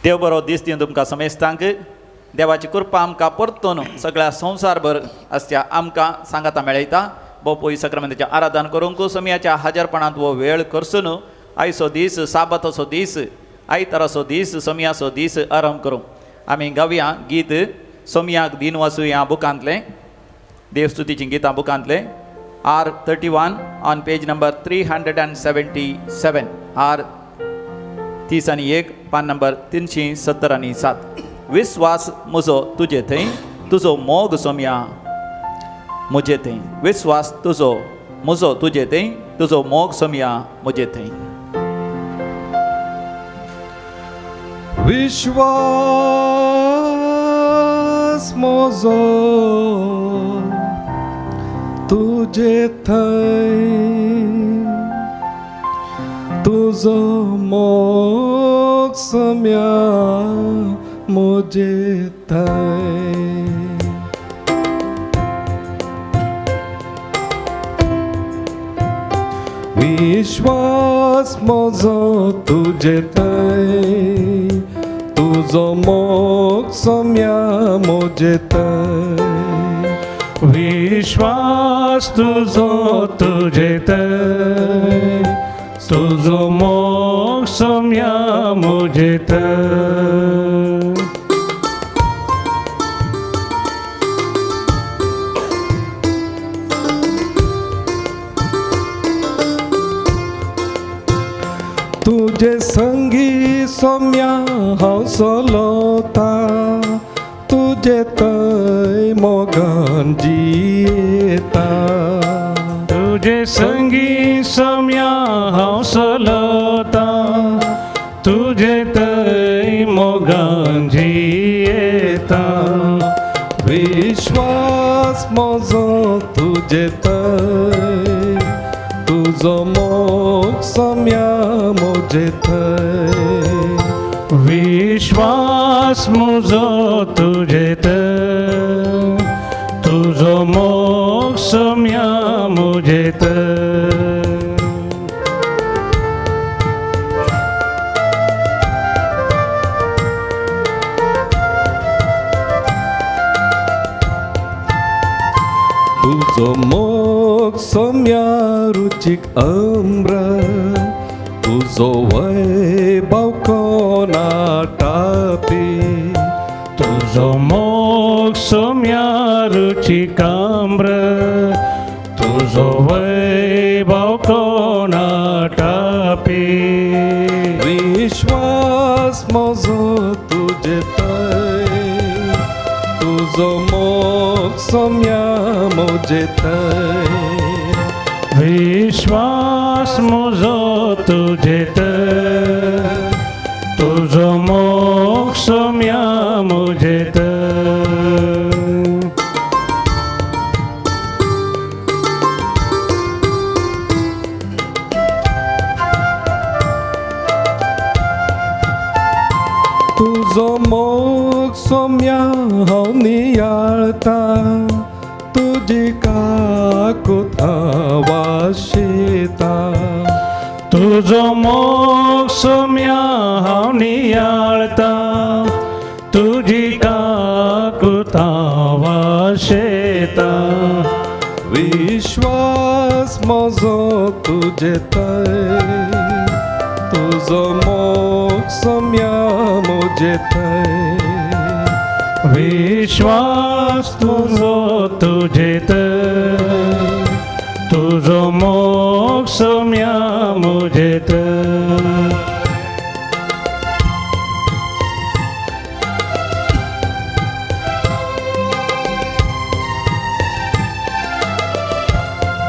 देव बरो दीस दिवन तुमकां समेस्तांक देवाची कृपा आमकां परतून सगळ्या संवसारभर आसच्या आमकां सांगाता मेळयता बोपोई सक्रामेंताचें आराधन करूंक समयाच्या हजरपणांत वो वेळ करसून आयचो दीस साबाताचो दीस आयताराचो दीस समयाचो दीस आरंभ करूं आमी गावया गीत सोमयाक दिन वाचू ह्या बुकांतलें देवस्तुतीचीं गितां बुकांतलें R31 on page number 377 R31 पान नंबर 377 विश्वास म्हजो तुजे थंय तुजो मोग सोम्या म्हजे थंय विश्वास तुजो म्हजो तुजे थंय तुजो मोग सोम्या म्हजे थंय विश्वास म्हजो तुजे थंय तुजो मोग सोम्या म्हजे थंय विश्वास म्हजो तुजे थंय तुजो मोग सोम्या म्हजे थंय विश्वास तुजो तुजे थंय तुजो मोग सोम्या म्हजे थंय तुजे संगी सोम्या हांव चलता तुजे थंय मोगान जियेता तुजे संगी सोम्या हांव चलता तुजे थंय मोगान जियेता विश्वास म्हजो तुजे थंय तुजो मोग सोम्या म्हजे थंय विश्वास म्हजो तुजे थंय तुजो मोग सोम्या म्हजे थंय तुजो मोग सोम्या रुचीक अमृत तुजो वैभव कोणाटापी तुजो मोग सोम्या रुचिकाम्र तुजो वैभव कोणाटापी विश्वास म्हजो तुजे थंय तुजो मोग सोम्या म्हजे थंय विश्वास म्हजो तुजे थंय तुजो मोग सोम्या म्हजे थंय तुजो मोग सोम्या हांव नियाळता तुजी काकूत हांव आशेता तुजो मोग सोम्या हांव नियाळता तुजी काकूत हांव आशेता विश्वास म्हजो तुजे थंय तुजो मोग सोम्या म्हजे थंय विश्वास तुजो तुजे थंय तुजो मोग सोम्या म्हजे थंय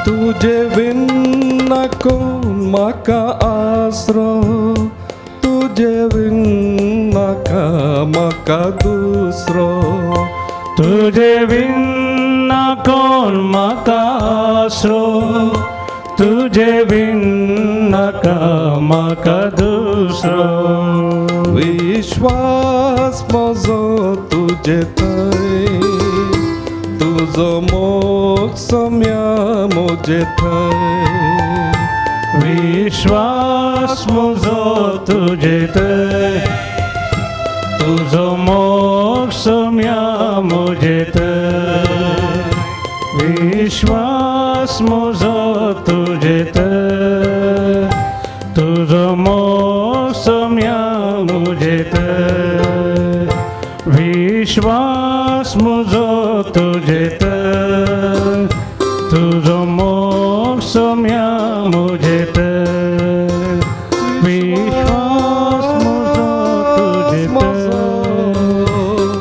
तुजे विन्ना कोण म्हाका आसरो तुजे विन्ना म्हाका दुसरो तुजे विन्ना कोण म्हाका आसरो तुजे विन्ना म्हाका दुसरो विश्वास म्हजो तुजे थंय तुजो मोग सोम्या म्हजे थंय विश्वास म्हजो तुजे थंय सोम्या मुजेत विश्वास म्हजो तुजेत तुजो मोग सोम्या मुजेत विश्वास म्हजो तुजेत तुजो मोग सोम्या मुजेत विश्वास म्हजो तुजेत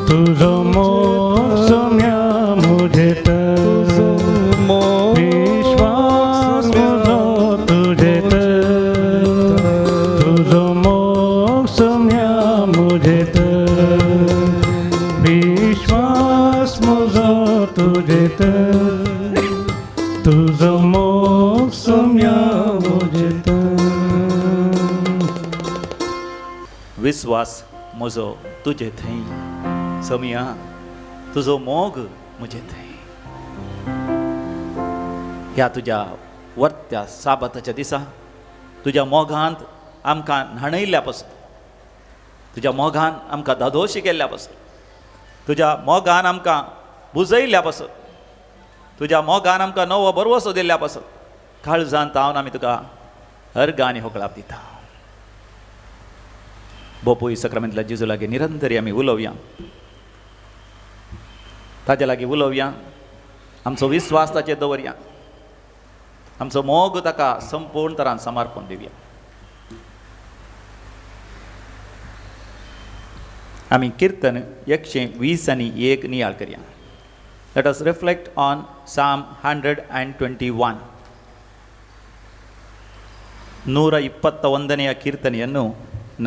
तुजो मोग सोम्या मुजेत विश्वास म्हजो तुजेत तुजो मोग सोम्या मुजेत विश्वास म्हजो तुजेत तुजो मोग सोम्या मुजेत विश्वास म्हजो तुजे थंय सोम्या तुजो मोग म्हजे थंय. ह्या तुज्या वर्त्या साबाताच्या दिसा तुज्या मोगांत आमकां न्हाणयल्ल्या पासून तुज्या मोगान आमकां धादोशी केल्ल्या पासून तुज्या मोगान आमकां बुजयल्ल्या पासून तुज्या मोगान आमकां नवो बरवसो दिल्ल्या पासून काळजांत तावन आमी तुका अर्ग आनी होकळाप दिता. बोपूय सक्रामेंतल्या जेजू लागीं निरंतरी आमी उलोवया, ताजे लागीं उलोवया, आमचो विस्वास ताचेर दवरया, आमचो मोग ताका संपूर्ण तरान समर्पण दिवया. आमी कीर्तन 120 नियाळ करया. Let us reflect on Psalm 121. 121ನೇ ಕೀರ್ತನೆಯನ್ನು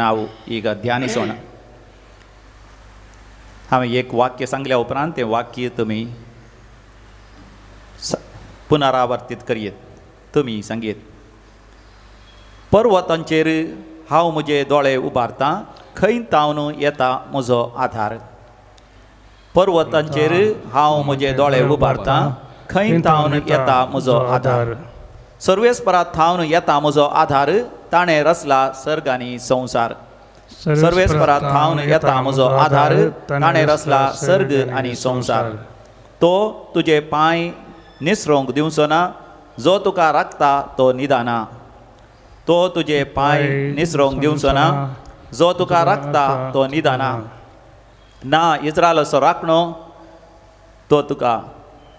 ನಾವು ಈಗ ಧ್ಯಾನಿಸೋಣ. हांवें एक वाक्य सांगल्या उपरांत तें वाक्य तुमी पुनरावर्तीत करयेत. तुमी सांगेत, पर्वतांचेर हांव म्हजे दोळे उबारतां, खंय तावन येता म्हजो आधार. पर्वतांचेर हांव म्हजे दोळे उबारतां, खंय तावन येता म्हजो आधार. सर्वेस्परांत थावन येता म्हजो आधार, ताणें रचला सर्ग आनी संवसार. सर्वेस्परांत थावन येता म्हजो आधार, ताणें रचला सर्ग आनी संवसार. तो तुजे पांय निसरोंक दिवचो ना, जो तुका राखता तो निदाना. तो तुजे पांय निसरोंक दिवचो ना, जो तुका राखता तो निदाना. ना इस्रायलाचो राखणो तो तुका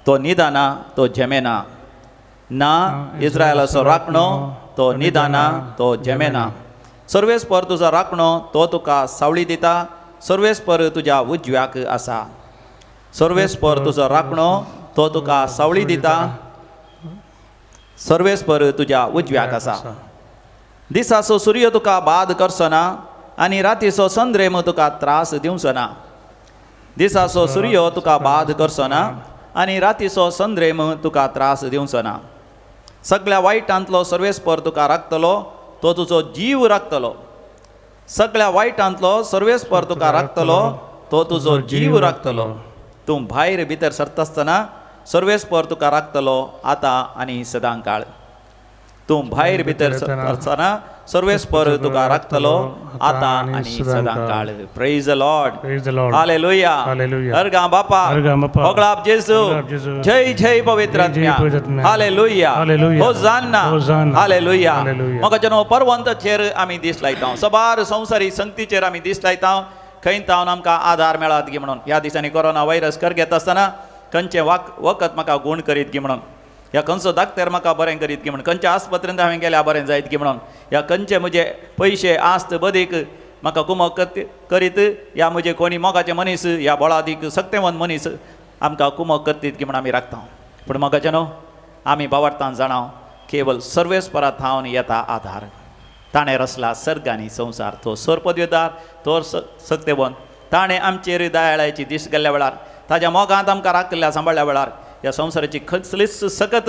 तो निदाना तो झेमेना. ना इस्रायलाचो राखणो तो निदाना तो झेमेना. सर्वेस्पर तुजो राखणो तो तुका सावळी दिता, सर्वेस्पर तुज्या उजव्याक आसा. सर्वेस्पर तुजो राखणो तो तुका सावळी दिता, सर्वेस्पर तुज्या उजव्याक आसा. दिसाचो सूर्य तुका बाद करचो ना, आनी रातीचो संद्रेम तुका त्रास दिवचो ना. दिसाचो सूर्य तुका बाद करचो ना, आनी रातीचो संद्रेम तुका त्रास दिवचो ना. सगळ्या वायटांतलो सर्वेस्पर तुका राखतलो, तो तुजो जीव राखतलो. सगळ्या वायटांतलो सर्वेस्पर तुका राखतलो, तो तुजो जीव राखतलो. तूं भायर भितर सरता आसतना सर्वेस्पर तुका राखतलो आतां आनी सदां काळ. तूं भायर भितर सरता आसतना सर्वेस्पर तुका राखतलो आतां आनी सदां काळ. Praise the Lord. Praise the Lord. Hallelujah. Hallelujah. अर्गा बापा, अर्गा बापा. होगळाप जेजू. होगळाप जेजू. जय जय पवित्र जय जय आत्म्या. पवित्र आत्म्या. हालेलुया. Hallelujah. होसान्ना. होसान्ना. हालेलुया. Hallelujah. म्हाका जनो पर्वताचेर आमी दीस लायता, सबार संवसारी संगतीचेर आमी दीस लायता, खंय तावन आमकां आधार मेळत गी म्हणून. ह्या दिसांनी कोरोना व्हायरस कर घेता आसतना खंयचें वखद म्हाका गूण करीत गी म्हणून, ह्या खंयचो दाक्तर म्हाका बरें करीत गी म्हणून, खंयच्या आस्पत्रेंत हांवें गेल्यार बरें जायत गी म्हणून, ह्या खंयचे म्हजे पयशे आस्त बदीक म्हाका कुमक करीत, ह्या म्हजे कोणी मोगाचे मनीस, ह्या बोळादीक सक्तेवंत मनीस आमकां कुमक करतीत गी म्हणून आमी राखता. पूण म्हाका जनो आमी बावार्थान जाणाव, केवळ सर्वेस्परांत थावन येता आधार. ताणें रचला सर्ग आनी संवसार. तो सोरपदवेदार, तो सक्तेवंत. ताणें आमचेर दयाळायेची दीस गेल्ल्या वेळार, ताज्या मोगांत आमकां राखल्या सांबाळ्ळ्या वेळार ह्या संवसाराची खंयचलीच सकत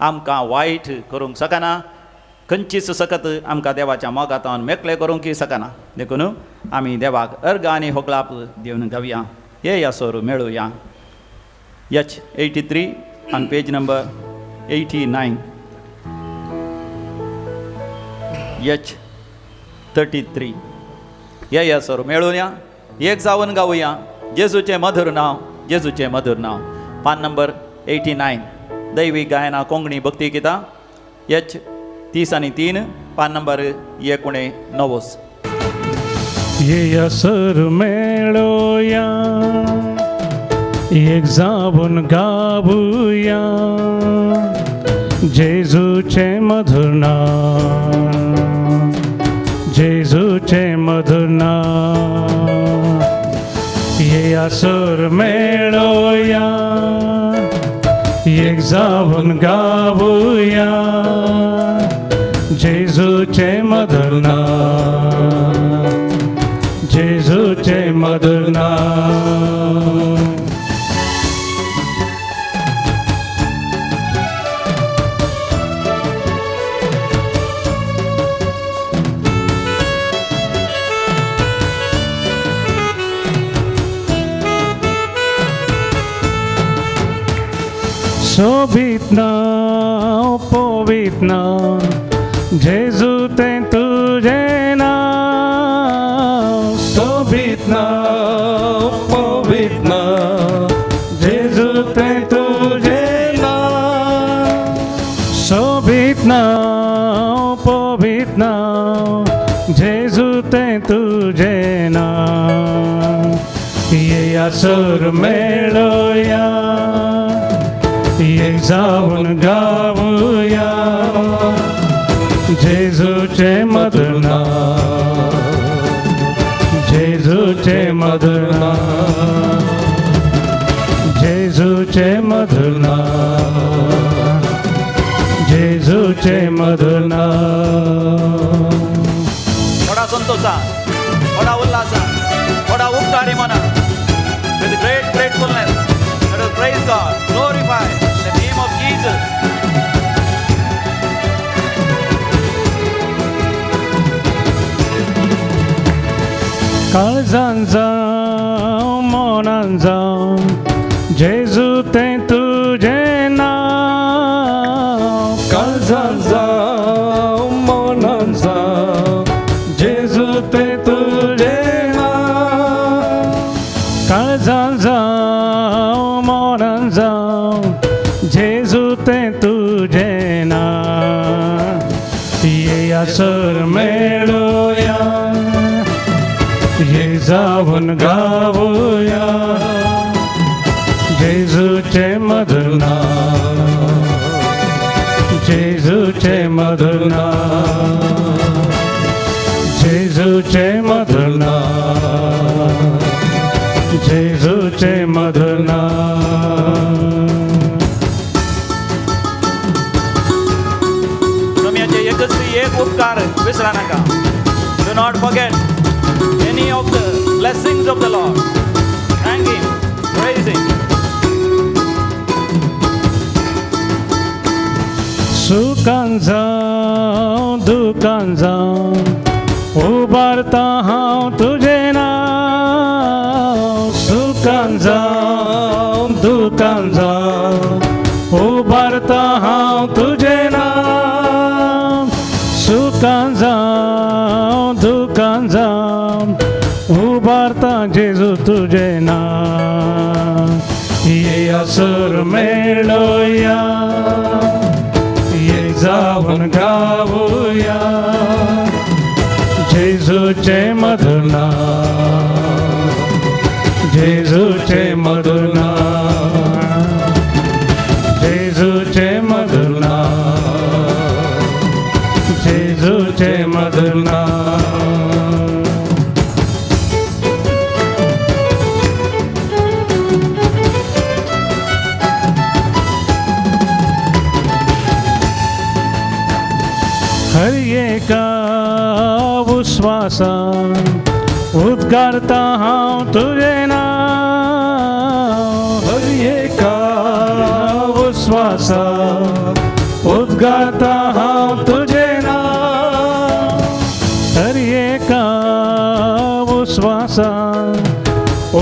आमकां वायट करूंक शकना, खंयचीच सकत आमकां देवाच्या मोगांतान मेकळे करूंक शकना. देखून आमी देवाक अर्ग आनी होगळाप दिवन गावया. हे या सोर मेळुया. H83 on page number 89. H33. या सोर मेळुया. एक जावन गावया जेजूचे मधुर नाव, जेजूचे मधुर नाव. पान नंबर 89 दैवी गायना कोंकणी भक्ती गीता H 30 पान नंबर 19. ये असर मेळोया एक जाऊन गाऊया जेजूचे मधुर नाव, जेजूचे मधुर नाव. ये असर मेळोया एक जाऊन गाऊया जेजूचे मधुर नाव, जेजूचे मधुर नाव. शोभित नाव, पवित नाव, जेजू ते तुझे नाव. शोभित नाव, पवित नाव, जेजू ते तुझे नाव. शोभित नाव, पवित नाव, जेजू ते तुझे नाव. ये असुर मेळोया एक जाऊन गाऊया जेजूचे मधुर नाव, जेजूचे मधुर नाव, जेजूचे मधुर नाव, जेजूचे मधुर नाव. थोडा संतोषा, थोडा उल्हासा, थोडा उपकारी मना. With great gratefulness, let us praise God, glorify the name of Jesus. काळजांचा मनांचा जेजू ते तुझे नाव. काळजांचा मनांचा जेजू ते तुझे नाव. काळजांचा मनांचा जेजू ते तुझे नाव. ये असर मेळोया ये जाऊन गाऊया जेजूचे मधुर नाव, जेजूचे मधुर नाव, जेजूचे मधुर नाव, जेजूचे मधुर नाव. तुम्ही यशस्वी एक उपकार विसरा नका. Do not forget any of the blessings of the Lord. Thank Him, praise Him. सुखांचा दुःखांचा उभारता हांव तुझे नाव. सुखांचा दुःखांचा उभारता हांव तुझे नाव. सुखांचा दुःखांचा उभारता जेजू तुझे नाव. ये असुर मेळोया ये जाऊन गाऊया जेजूचे मधुर नाव, जेजूचे मधुर नाव, जेजूचे मधुर नाव, जेजूचे मधुर नाव. हर एका उश्वासान उद्गारता हांव तुझे नाव. हर एका उश्वासान उद्गारता हांव तुझे नाव. हर एका उश्वासान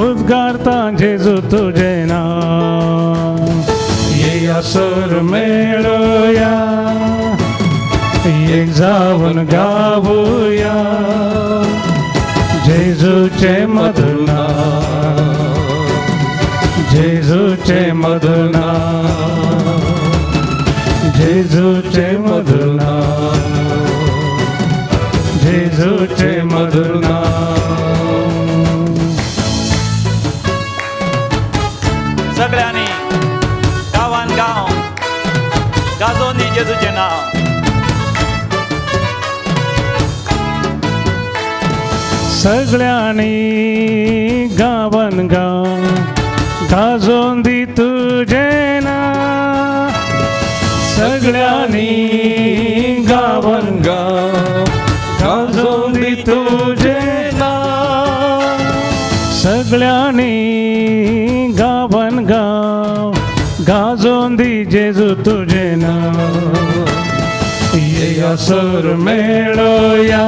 उद्गारता जेजू तुझे नाव. ये असुर मेळोया एक जाऊन गाऊया जेजूचे जेजूचे मधुर नाम, जेजूचे मधुर नाम, जेजूचे मधुर नाम, जेजूचे मधुर नाम. सगळ्यांनी गावान गाव गाजोन दी जेजूचे नाव. सगळ्यांनी गावन गाव गाजोन दी तुझे नाव. सगळ्यांनी गावन गाव गाजोन दी तुझे नाव. सगळ्यांनी गावन गाव गाजोन दी जेजू तुझे नाव. ये सूर मेळोया,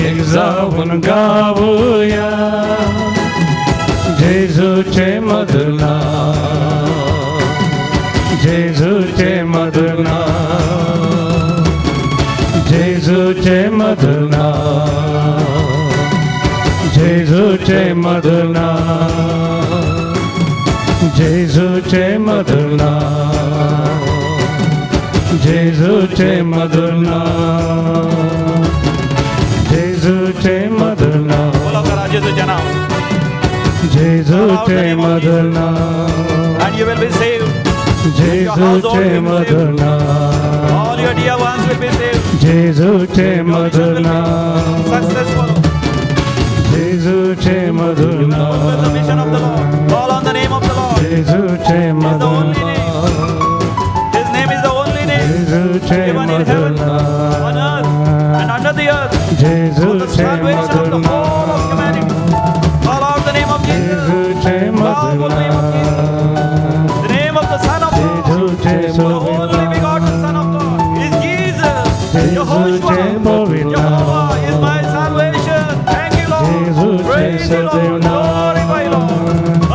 एक जाऊन गाऊया जेजूचे मधुर नाम, जेजूचे मधुर नाम, जेजूचे मधुर नाम, जेजूचे मधुर नाम, जेजूचे मधुर नाम, जेजूचे मधुर नाम, जेजूचे मधुर नाम, बोला करा जेजूचे नाव. जेजूचे मधुर नाम, And you will be saved. जेजूचे मधुर नाम, All your dear ones will be saved. जेजूचे Your mission Madhur will be नाम, successful. जेजूचे Madhur With the mission of the नाम, Lord. Call on the name of the Lord. जेजूचे Is the Madhur only name. नाम, His name is the only name. जेजूचे Given in Madhur heaven, on earth, and नाम, under the earth. For the जेजूचे salvation of Madhur the whole of humanity. Call out the name of Jesus. जेजूचे मधुर नाम, The name of the Son of God. जेजूचे The only begotten Son of God is Jesus. Jehoshua. Jehovah is my salvation. Thank you, Lord. Praise you, Lord. Glorify you, Lord.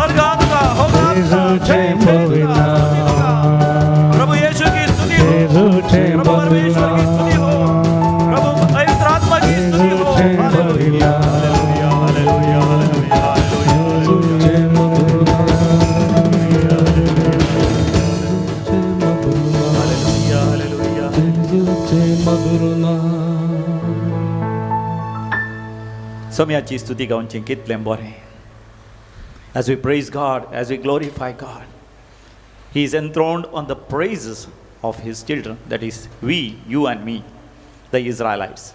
अर्घातुका, होगातुका, जय जयतुका, प्रभु यीशु की स्तुति हो. जेजूचे प्रभु परमेश्वर की स्तुति हो. प्रभु पवित्र आत्मा की स्तुति हो. Hallelujah, hallelujah, hallelujah, hallelujah, hallelujah. सम्याची स्तुती गावची कितलें बरें. As we praise God, as we glorify God, He is enthroned on the praises of His children, that is, we, you and me, the Israelites.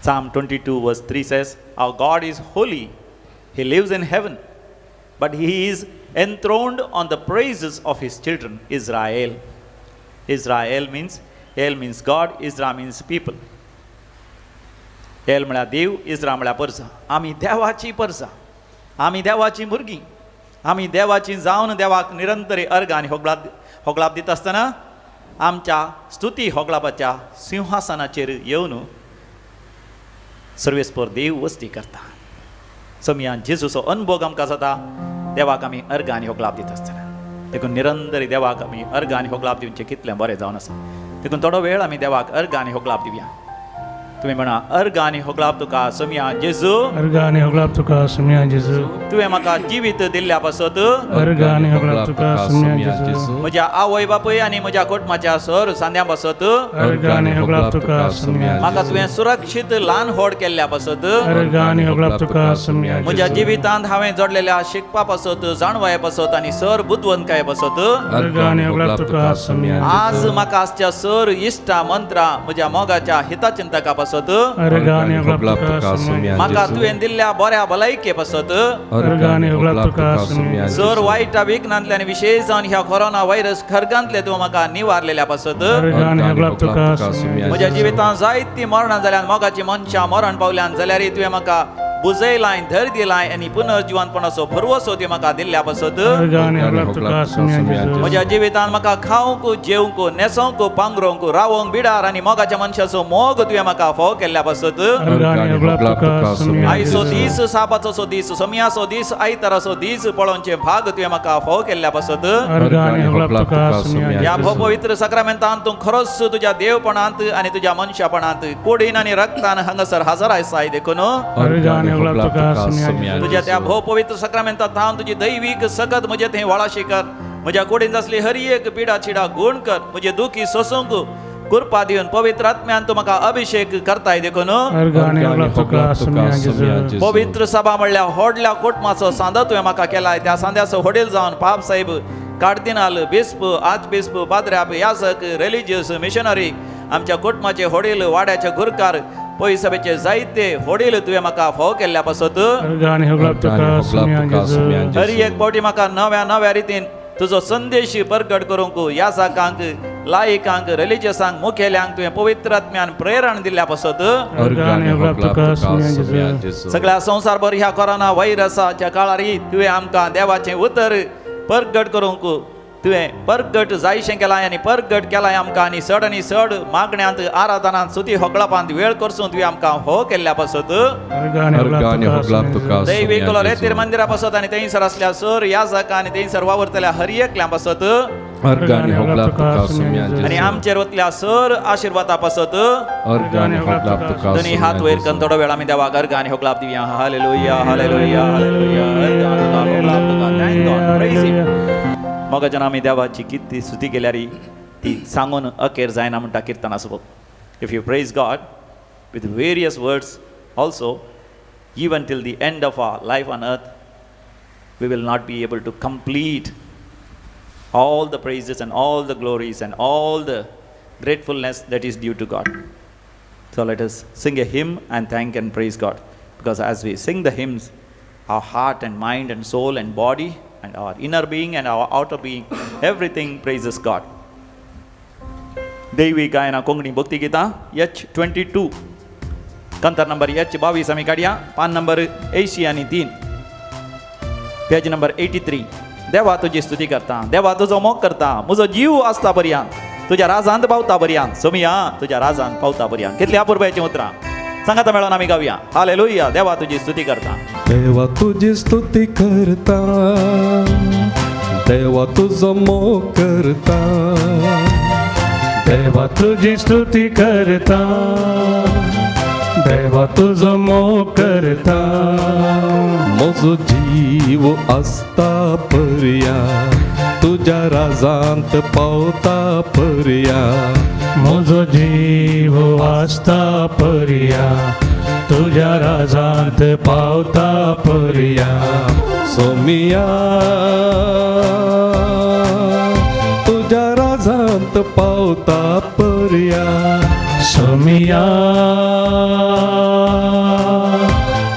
Psalm 22 verse 3 says, our God is holy, He lives in heaven, but He is enthroned on the praises of His children, Israel. Israel means, El means God, Isra means people. L म्हळ्यार देव, इस्रा म्हळ्यार परसा. आमी देवाची परसा, आमी देवाची भुरगीं, आमी देवाची जावन देवाक निरंतरी अर्घ आनी होगलाप दिता आसतना आमच्या स्तुती होगलापाच्या सिंहासनाचेर येवन सर्वेस्पर देव वस्ती करता. समयान जेजूचो अनुभव आमकां जाता. देवाक आमी अर्घ आनी होगलाप दिता आसतना देखून निरंतरी देवाक आमी अर्घ आनी होगलाप दिवचें कितलें बरें जावन आसा. देखून थोडो वेळ आमी देवाक अर्घ आनी होगलाप दिवया. तुम्ही म्हणा अर्घ आनी होगलाप तुका समया जेजू. अर्घ आनी होगलाप तुका समया जेजू. तुवें म्हाका जिवीत दिल्ल्या पासत अर्घ आनी होगलाप तुका समया जेजू. म्हज्या आवय बापूय आनी म्हज्या कुटुंबाच्या सर सांद्या पासत अर्घ आनी होगलाप तुका समया म्हाका तुवें सुरक्षीत ल्हान व्हड केल्ल्या पासत अर्घ आनी होगलाप तुका समया म्हज्या जिवितांत हांवें जोडलेल्या शिकपा पासत जाणवाय पासत आनी सर बुद्धवंतकाय पासत अर्घ आनी होगलाप तुका समया आज म्हाका आसच्या सर इश्टा मंत्रा म्हज्या मोगाच्या हिताचिंतका पासत अर्घ आनी होगलाप तुका समया म्हाका तुवें दिल्ल्या बऱ्या भलायके पासत अर्घ आनी होगलाप तुका समया सर वायटा विघ्नांतल्यान विशेष जावन ह्या कोरोना व्हायरस खरगांतले तूं म्हाका निवारलेल्या पासत अर्घ आनी होगलाप तुका समया म्हज्या जिवितांत जायतीं मरणां जाल्यान मोगाची मनशां मरण पावल्यान जाल्यार तुवें म्हाका बुजयलाय धर दिलाय आनी पुनर्जीवनपणाचो भरवसो तुवें म्हाका दिल्ल्या पासत Argani hoglap tuka sumyan Jesus. म्हज्या जिवितांत म्हाका खावंक जेवंक न्हेसोंक पांगरोंक रावोंक बिडार आनी मोगाच्या मनशाचो मोग तुवें म्हाका फोव केल्ल्या पासत Argani hoglap tuka sumyan आयचो Jesus. दीस सापाचो दीस समयाचो दीस आयताराचो दीस पळोवचे भाग तुवें म्हाका फोव केल्ल्या पासत Argani hoglap tuka sumyan ह्या Jesus. पवित्र सक्रामेंतांत तूं खरोच तुज्या देवपणांत आनी तुज्या मनशापणांत कुडीन आनी रक्तान हांगासर हजर आसाय देखून Argani hoglap tuka sumyan Jesus. तुज्या त्या भोव पवित्र सक्रामेंतांत हांव तुजी दैवीक सकत म्हजे थंय वळाशी कर म्हज्या कुडीन असली हर एक पिडा चिडा गुण कर म्हजे दुखी सोसूंक कृपा दिवन पवित्र आत्म्यान तूं म्हाका अभिषेक करताय देखून Argani hoglap tuka sumyan Jesus. पवित्र सभा म्हणल्यार व्हडल्या कुटुंबाचो सांदो तुवें म्हाका केलाय त्या सांद्याचो वडील जावन पाप साहेब कार्दिनाल बिस्प आज बिस्प पाद्र्याप याजक रिलिजियस मिशनरी आमच्या कुटुंबाचे वडील वाड्याचे गुरकार पै सभेचे जायते वडील तुवें म्हाका फोव केल्ल्या पासत Argani hoglap tuka sumyan Jesus. हर एक फावटी म्हाका नव्या नव्या रितीन तुजो संदेश प्रकट करूंक याजकांक लायकांक रिलिजियसांक मुखेल्यांक तुवें पवित्र आत्म्यान प्रेरण दिल्ल्या पासत Argani hoglap tuka sumyan Jesus. सगळ्या संवसारभर ह्या कोरोना व्हायरसाच्या काळार तुवें आमकां देवाचें उतर प्रकट करूंक तुवें प्रकट जायशें केलाय आनी प्रकट केलाय आमकां आनी चड मागण्यांत आराधनांत स्तुती होकळपांत वेळ करसून तुवें आमकां हो केल्ल्या पासत Argani hoglap tuka दैवीक sumyan रेतीर Jesus. मंदिरा पासत आनी थंयसर असल्या सर याजकां आनी थंयसर वावरतल्या हर एकल्या पासत Argani hoglap tuka sumyan आनी Jesus. आमचेर वतल्या सर आशिर्वादा पासत Argani hoglap tuka दोनी हात वयर करून थोडो वेळ आमी देवाक अर्गांनी होगलाप दिवया हालेलुया हालेलुया हालेलुया अर्गांनी होगलाप तुका थँक गॉड प्रेज हिम मोगाच्यान आमी देवाची कितली स्तुती केल्यार ती सांगून अखेर जायना म्हणटा किर्तनाचो if you praise God with various words also even till the end of our life on earth we will not be able to complete all the praises and all the glories and all the gratefulness that is due to God. So let us sing a hymn and thank and praise God, because as we sing the hymns, our heart and mind and soul and body and our inner being and our outer being, everything praises God. देवी गायना कोंकणी भक्ती Gita H22 कंतर number H22 आमी काडया पान number 80 आनी 3 page number 83. देवा तुजी स्तुती करता, देवा तुजो मोग करता, म्हजो जीव आसता पर्यांत तुज्या राजांत पावता पर्यांत सोमिया तुज्या राजांत पावता पर्यांत. कितली अपुरबायची उतरां सांगाता मेळोन आमी गावया हालेलुया. देवा तुजी स्तुती करता, देवा तुझी स्तुती करता, देवा तुझो मोग करता, देवा तुझी स्तुती करता, देवा तुझो मोग करता. म्हजो जीव आसता पर्या तुझ्या राजांत पावता पर्या. म्हजो जीव आसता पर्या तुझ्या राजांत पावता पर्या. सोमिया तुझ्या राजांत पावता पर्या. सोमिया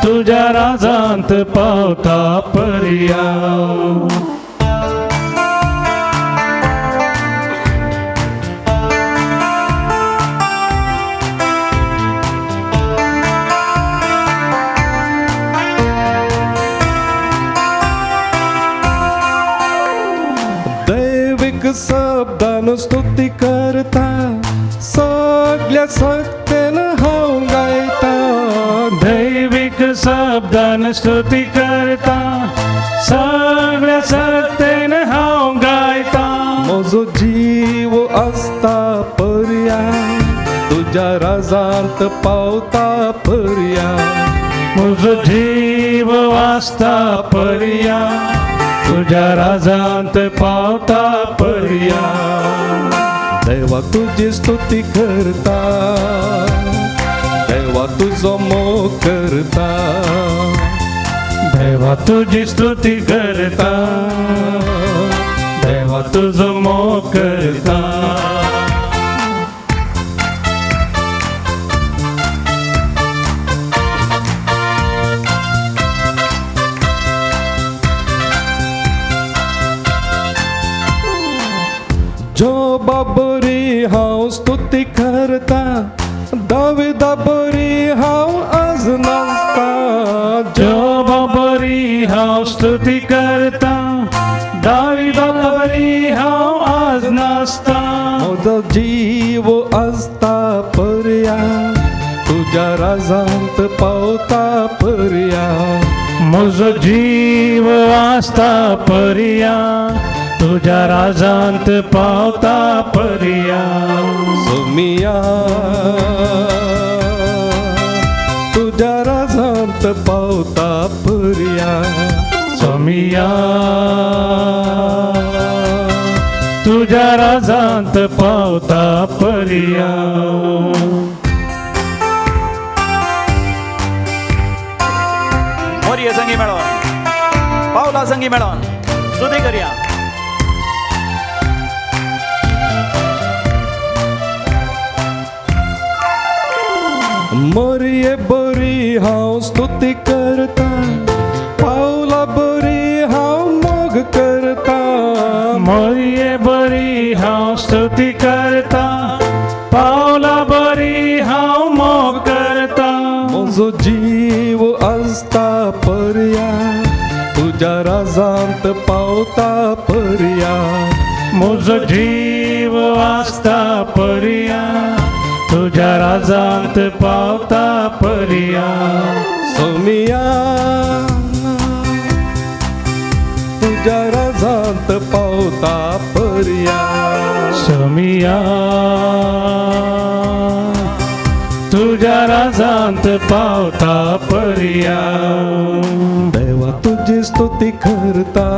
तुझ्या राजांत पावता पर्या. दैविक शब्दान स्तुती करता, सगळ्या सक्तेन हांव गायता. दैविक शब्दान स्तुती करता, सगळ्या सक्तेन हांव गायता. म्हजो जीव आसता पर्या तुझ्या राजांत पावता पर्या. म्हजो जीव आसता पर्या तुझ्या राजांत पावता पर्या. देवा तुझी स्तुती करता, देवा तुझो मोग करता, देवा तुझी स्तुती करता, देवा तुझो मोग करता. जोबा बरी हांव स्तुती करता, दाविदा बरी हांव आज नाचता. बरी हांव स्तुती करता दाविदा बरी हांव आज नाचता म्हजो जीव आसता पर्या तुज्या राजांत पावता पर्या म्हजो जीव आसता पर्या तुझ्या राजांत पावता पर्या सोमिया तुज्या राजांत पावता पर्या सोमिया तुझ्या राजांत पावता पर्या मोरये संगी मेळोन पावला संगी मेळोन स्तुती करया. मरये बरी हांव स्तुती करता पावला बरी हांव मोग करता मोरये बरी हांव स्तुती करता पावला बरी हांव मोग करता म्हजो जीव आसता पर्या तुज्या राजांत पावता पर्या म्हजो जीव आसता पर्या तुझ्या राजांत पावता पर्या सोमिया तुज्या राजांत पावता पर्या सोमिया तुझ्या राजांत पावता पर्या देवा तुजी स्तुती करता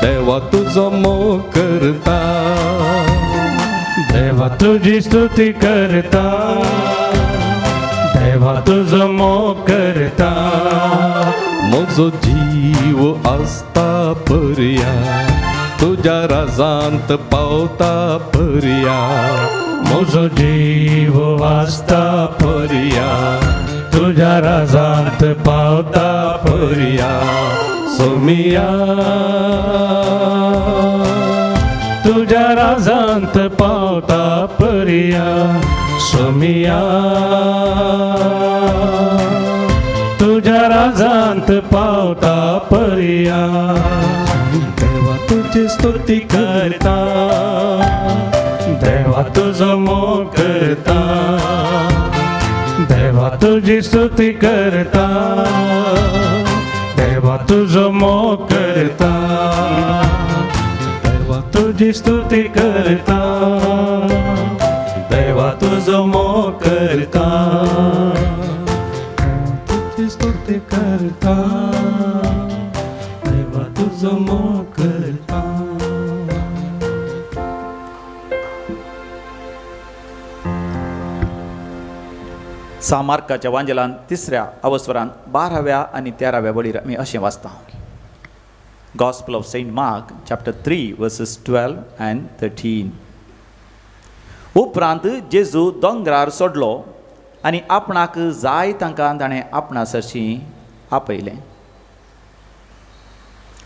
देवा तुजो मोग करता देवा तुझी स्तुती करता देवा तुझो मोग करता म्हजो जीव आसता पर्या तुज्या राजांत पावता पर्या म्हजो जीव आसता पर्या तुझ्या राजांत पावता पर्या सोमिया तुझ्या राजांत पावता पर्या सोमिया तुझ्या राजांत पावता पर्या देवा तुजी स्तुती करता देवा तुझो मोग करता देवा तुझी स्तुती करता देवा तुझो मोग करता देवा तुझी स्तुती करता देवा तुझो मोग करता तुजी स्तुती करता देवा तुजो मोग करता. सामार्काच्या वांजलान 3ऱ्या अवस्वरान 12व्या आणि 13व्या बळीर आमी अशें वाचता. Gospel of Saint Mark chapter 3 verses 12 and 13. उपरांत जेजू दोंगरार सोडलो आनी आपणाक जाय तांकां ताणें आपणा सरशीं आपयलें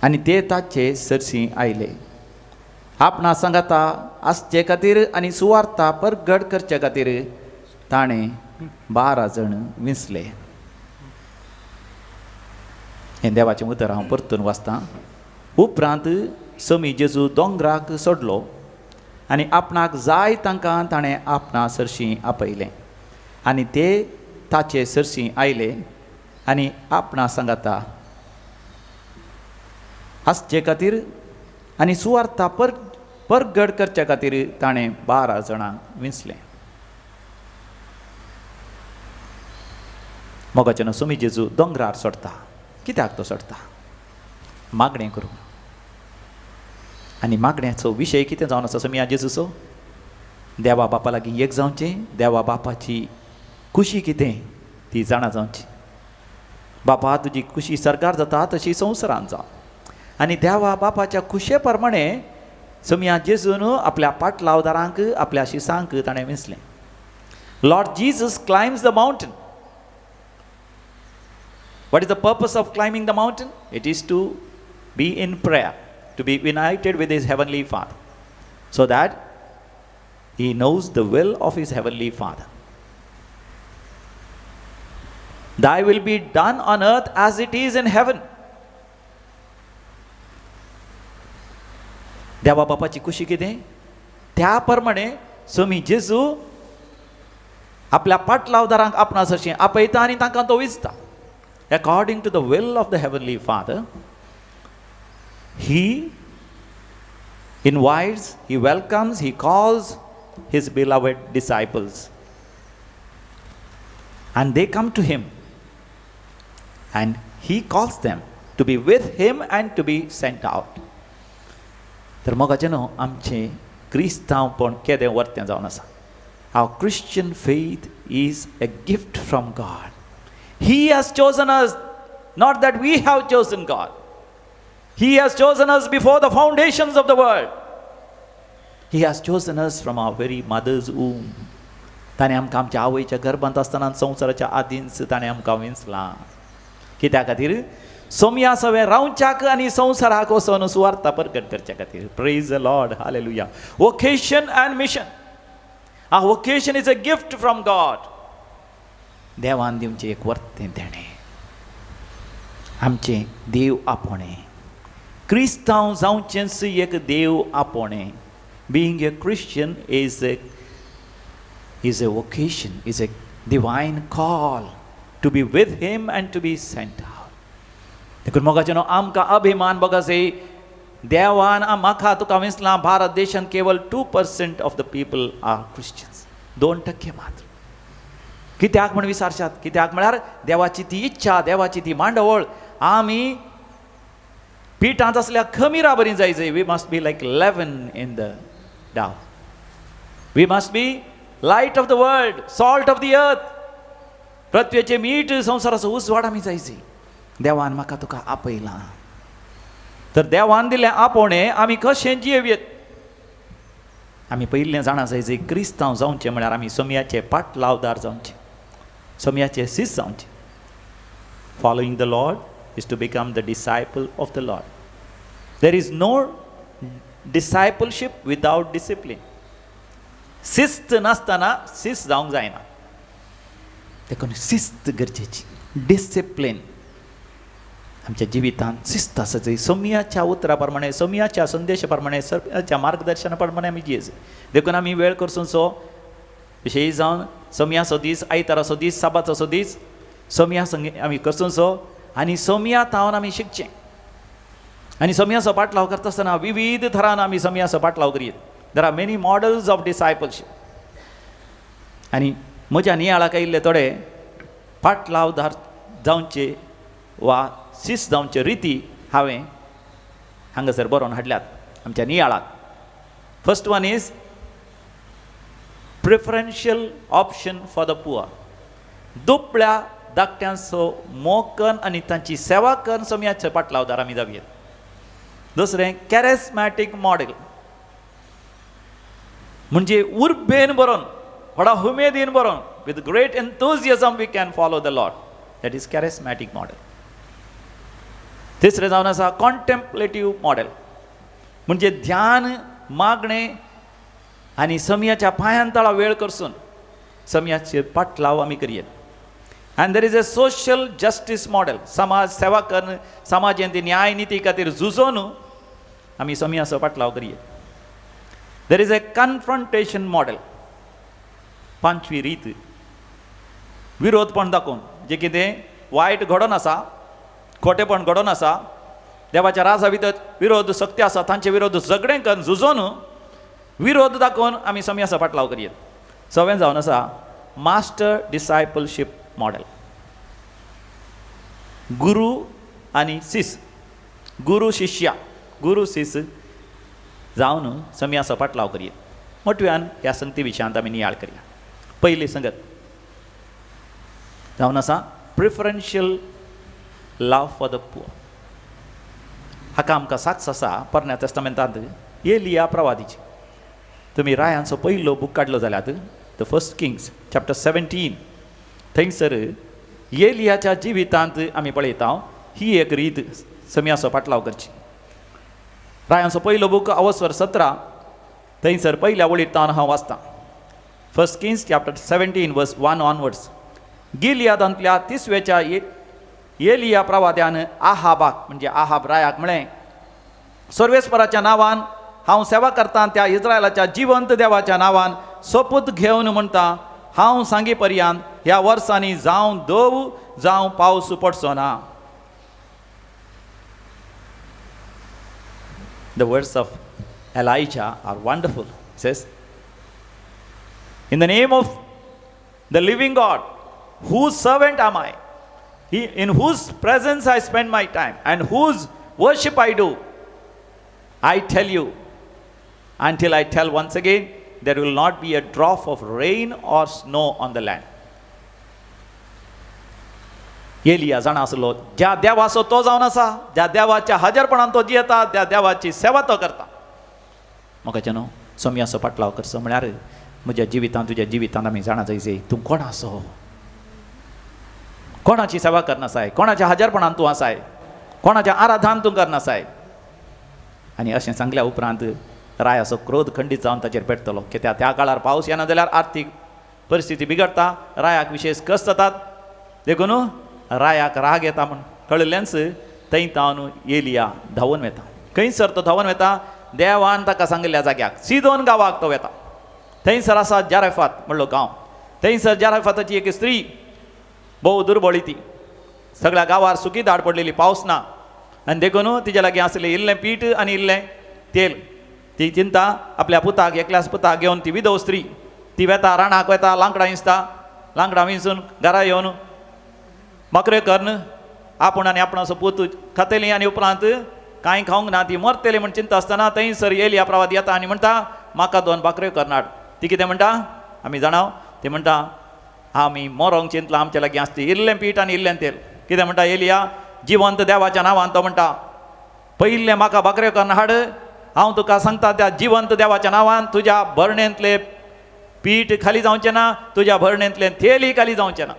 आनी ते ताचे सरशीं आयले. आपणा सांगाता आसचे खातीर आनी सुवार्ता परगट करचे खातीर ताणें 12 जण विंचले. हें देवाचें उतर हांव परतून वाचतां. उपरांत समी जेजू दोंगराक सोडलो आनी आपणाक जाय तांकां ताणें आपणा सरशीं आपयलें आनी ते ताचे सरशीं आयले आनी आपणा सांगाता आसचे खातीर आनी सुवार्ता परगट करचे खातीर ताणें 12 जाणांक विंचलें. मोगाचें समी जेजू दोंगरार सोडता. कित्याक तो सोडता? मागणें करूं. आनी मागण्याचो विशय कितें जावन आसा समिया जेजूचो? देवा बापा लागीं एक जावचें, देवा बापाची खुशी कितें ती जाणा जावची. बापा तुजी खुशी सरकार जाता तशी संवसारांत जावं. आनी देवा बापाच्या खुशे प्रमाणे समिया जेजून आपल्या पाटलावदारांक आपल्या शिसांक ताणें विंचलें. Lord Jesus climbs the mountain. What is the purpose of climbing the mountain? It is to be in prayer, to be united with his heavenly Father, so that he knows the will of his heavenly Father. Thy will be done on earth as it is in heaven. देवा बापाची खुशी कितें त्या प्रमाणे स्वामी जेजू आपल्या पाटलावदारांक आपणास अशें आपयता आनी तांकां तो विजता. According to the will of the Heavenly Father, He invites, He welcomes, He calls His beloved disciples. And they come to Him. And He calls them to be with Him and to be sent out. तर मोगाचें न्हू आमचें क्रिस्तांवपण केदें वर्तें जावन आसा. Our Christian faith is a gift from God. He has chosen us, not that we have chosen God. He has chosen us before the foundations of the world. He has chosen us from our very mother's womb. ताणें आमकां आमच्या आवयच्या गर्भांत आसतना संवसाराच्या आदींच ताणें आमकां विंचलां. कित्या खातीर सोम्या सवे रावच्याक आनी संवसाराक वचोन सुवार्ता प्रकट करच्या खातीर. Praise the Lord, hallelujah. Vocation and mission. Our vocation is a gift from God. देवान दिवचें एक वर्तें देणें. आमचें देव आपोणें. क्रिस्तांव जावचेंच एक देव आपोणें. Being a Christian is a vocation, is a divine call to be with Him and to be sent out. देखून मोगाचें न्हू आमकां अभिमान बगासे देवान म्हाका तुका विंचलां भारत देशांत केवळ 2% of the people are Christians. 2% मात्र. कित्याक म्हण विचारशात. कित्याक म्हळ्यार देवाची ती इच्छा, देवाची ती मांडवळ आमी पिठांत असल्या खमीरा बरी जायचें. We must be like leaven in the dough. We must be light of the world, salt of the earth. पृथ्वेचें मीठ, संवसाराचो उजवाड आमी जायची. देवान म्हाका तुका आपयलां. तर देवान दिलें आपोवणें आमी कशें जियेवेत. आमी पयलें जाणा जायचें क्रिस्तांव जावचें म्हळ्यार आमी सोम्याचे पाटलावदार जावचें, सोम्याचे सीस जावचें. Following the Lord is to become the disciple of the Lord. There is no discipleship without discipline. शिस्त नासतना सीस जावंक जायना. देखून शिस्त गरजेची. डिसिप्लीन आमच्या जिवितांत शिस्त आसा जाय. सोम्याच्या उतरा प्रमाणे, सोम्याच्या संदेशा प्रमाणे, सोम्याच्या मार्गदर्शना प्रमाणे आमी जियेचें. देखून आमी वेळ करसूनचो विशयी जावन सोम्याचो दीस, आयताराचो दीस, साबाचो दीस सोम्या संगे आमी करसूनचो आनी सोम्या तावन आमी शिकचें. आनी सोम्याचो पाटलाव करता आसतना विविध थरान आमी सोम्याचो पाटलाव करीत. There are many models of discipleship. आनी म्हज्या नियाळाक आयिल्ले थोडे पाटलावदार जावचे वा शिस्त जावचे रिती हांवें हांगासर बरोवन हाडल्यात आमच्या नियाळाक. First one is preferential option for the poor. दुपळ्या धाकट्यांचो मोग आनी तांची सेवा करून सोम्याचे पाटलावदार आमी जावयेत. दुसरें कॅरिस्मॅटीक मॉडेल. म्हणजे उर्बेन बरोवन, व्हडा उमेदीन बरोवन, with great enthusiasm we can follow the Lord. That is charismatic model. तिसरें जावन आसा कॉन्टेम्प्लेटीव मॉडेल. म्हणजे ध्यान, मागणें आनी सोम्याच्या पांयां तळा वेळ करसून सोम्याचे पाटलाव आमी करयेत. And there is a social justice model. समाज सेवा करून, समाजांत न्याय निती खातीर झुजोन आमी सोम्याचो पाटलाव करयेत. There is a confrontation model. पांचवी रीत विरोधपण दाखोवन, जे कितें वायट घडोवन आसा, खोटेपण घडोवन आसा, देवाच्या राजा भितर विरोध शक्ती आसा, तांचे विरोध झगडें करून झुजोन विरोध दाखोवन आमी सोम्याचो पाटलाव करयेत. सवें जावन आसा मास्टर डिसायपलशीप मॉडेल. गुरू आनी शिस, गुरू शिष्या, गुरू शिस जावन सोम्याचो पाटलाव करयेत. मोटव्यान ह्या संगती विशयांत आमी नियाळ करया. पयली संगत जावन आसा प्रिफरन्शियल लव फॉर द पुअर. हाका आमकां साक्ष आसा पोरण्या टेस्टामेंटांत एलिया प्रवादीची. तुमी रायांचो पयलो बूक काडलो जाल्यार द फर्स्ट किंग्स चॅप्टर 17 थंयसर एलियाच्या जिवितांत आमी पळयता ही एक रीत सोम्याचो पाटलाव करची. रायांचो पयलो बूक अवस्वर 17 थंयसर पयल्या वळींत हांव वाचतां. फर्स्ट किंग्स चॅप्टर 17 वर्स 1 ऑनवर्ड्स. गिलियादांतल्या 30वेच्या एलिया प्रवाद्यान आहाबाक म्हणजे आहाब रायाक म्हळें, सर्वेस्पराच्या नांवान हांव सेवा करतां त्या इस्रायलाच्या जिवंत देवाच्या नांवान सोपूत घेवन म्हणटा, हांव सांगे पर्यंत ह्या वर्सांनी जावं दव जावं पावस पडचो ना. The words of Elijah are wonderful. He says, in the name of the living God, whose servant am I? In whose presence I spend my time and whose worship I do. I tell you, until I tell once again, there will not be a drop of rain or snow on the land. Elia जाणा आसलो ज्या देवाचो तो जावन आसा, ज्या देवाच्या हजरपणान तो जियेता, त्या देवाची सेवा तो करता. म्हाका न्हू सोमयाचो पाटलाव करचो म्हळ्यार म्हज्या जिवितांत तुज्या जिवितांत आमी जाणा जायचे तूं कोण आसो, कोणाची सेवा करनासाय, कोणाच्या हजरपणान तूं आसाय, कोणाच्या आराधान तूं करनासाय. आनी अशें सांगल्या उपरांत रायाचो क्रोध खंडीत जावन ताचेर पेटतलो. कित्याक त्या काळार पावस येना जाल्यार आर्थीक परिस्थिती बिगडटा, रायाक विशेष कश्ट जातात. देखून रायाक राग येता म्हण कळिल्ल्यानच थंय तावन एलिया धांवून वता. खंयसर तो धांवून वता, देवान ताका सांगिल्ल्या जाग्याक सिदोन गांवाक तो वता. थंयसर आसा जारेफात म्हणलो गांव. थंयसर जारेफाताची एक स्त्री भोव दुर्बळी ती, सगळ्या गांवार सुकी दाड पडलेली, पावस ना. आनी देखून तिच्या लागीं आसलें इल्लें पीठ आनी इल्लें तेल. ती चिंता आपल्या पुताक, एकल्याच पुताक घेवन ती विधव स्त्री ती वेता, रानाक वेता, लांकडां विंचता. लांकडां विंचून घरा येवन मकरे करन आपूण आनी आपणाचो पूत खातेली आनी उपरांत कांय खावंक ना, ती मरतली म्हण चिंता आसतना थंयसर एलिया प्रवादी येता आनी म्हणटा, म्हाका 2 बाकऱ्यो करनाड. ती कितें म्हणटा आमी जाणाव, ती म्हणटा आमी मरोंक चिंतला, आमच्या लागीं आसता इल्लें पीठ आनी इल्लें तेल. कितें म्हणटा एलिया, जिवंत देवाच्या नांवान तो म्हणटा, पयलें म्हाका बाकऱ्यो करना हाड, हांव तुका सांगता त्या जिवंत देवाच्या नांवान तुज्या भरणेंतले पीठ खाली जावचें ना, तुज्या भरणेंतलें तेलय खाली जावचें ना,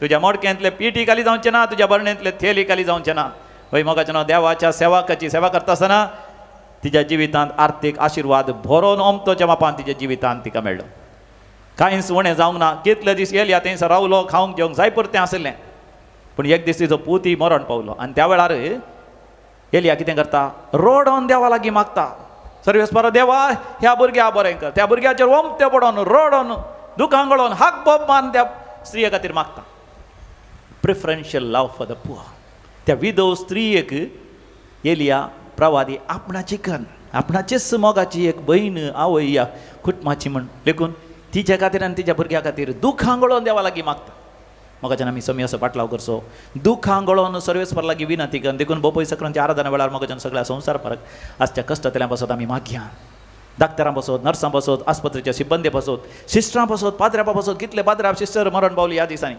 तुज्या मडक्यांतले पीठय खाली जावचें ना, तुज्या भरणेंतले तेलय खाली जावचें ना. हय मोगाचें नांव, देवाच्या सेवकाची सेवा करता आसतना तिच्या जिवितांत आर्थीक आशिर्वाद भरोवन ओमतोच्या मापान तिच्या जिवितांत तिका मेळ्ळो. कांयच उणें जावंक ना. कितले दीस एलिया थंयसर रावलो, खावंक जेवंक जाय पुरतें आसलें. पूण एक दीस तिचो पूतय मरण पावलो आनी त्या वेळार एलिया कितें करता, रोडोन देवा लागीं मागता, सर्वेस्परा देवा ह्या भुरग्याक बरें कर. त्या भुरग्याचेर ओमते पडोन रोडोन दुखां गळोन हाक बोब मान त्या स्त्रिये खातीर मागता. प्रिफरन्शियल लव फॉर द पुअर. त्या विधव स्त्रियेक एलिया प्रवादी आपणाची कन, आपणाचेच मोगाची एक बहीण आवय या कुटुंबाची म्हण देखून तिच्या खातीर आनी तिच्या भुरग्या खातीर दुखां गळोन देवा लागीं मागता. मोगाच्यान आमी समयाचो पाटलाव करचो, दुखां गळोन सर्वेस्पर लागीं विनंती कर. देखून बोपय सक्रांच्या आराधना वेळार मोगाच्यान सगळ्या संवसार फरक आसच्या कश्टांतल्यान बसत आमी मागया. डाक्टरां बसत, नर्सां बसत, आस्पत्रेच्या सिब्बंदी बसत, सिस्टरां बसत, पाद्र्यां बसत, कितले पाद्र्या सिस्टर मरण पावली ह्या दिसांनी,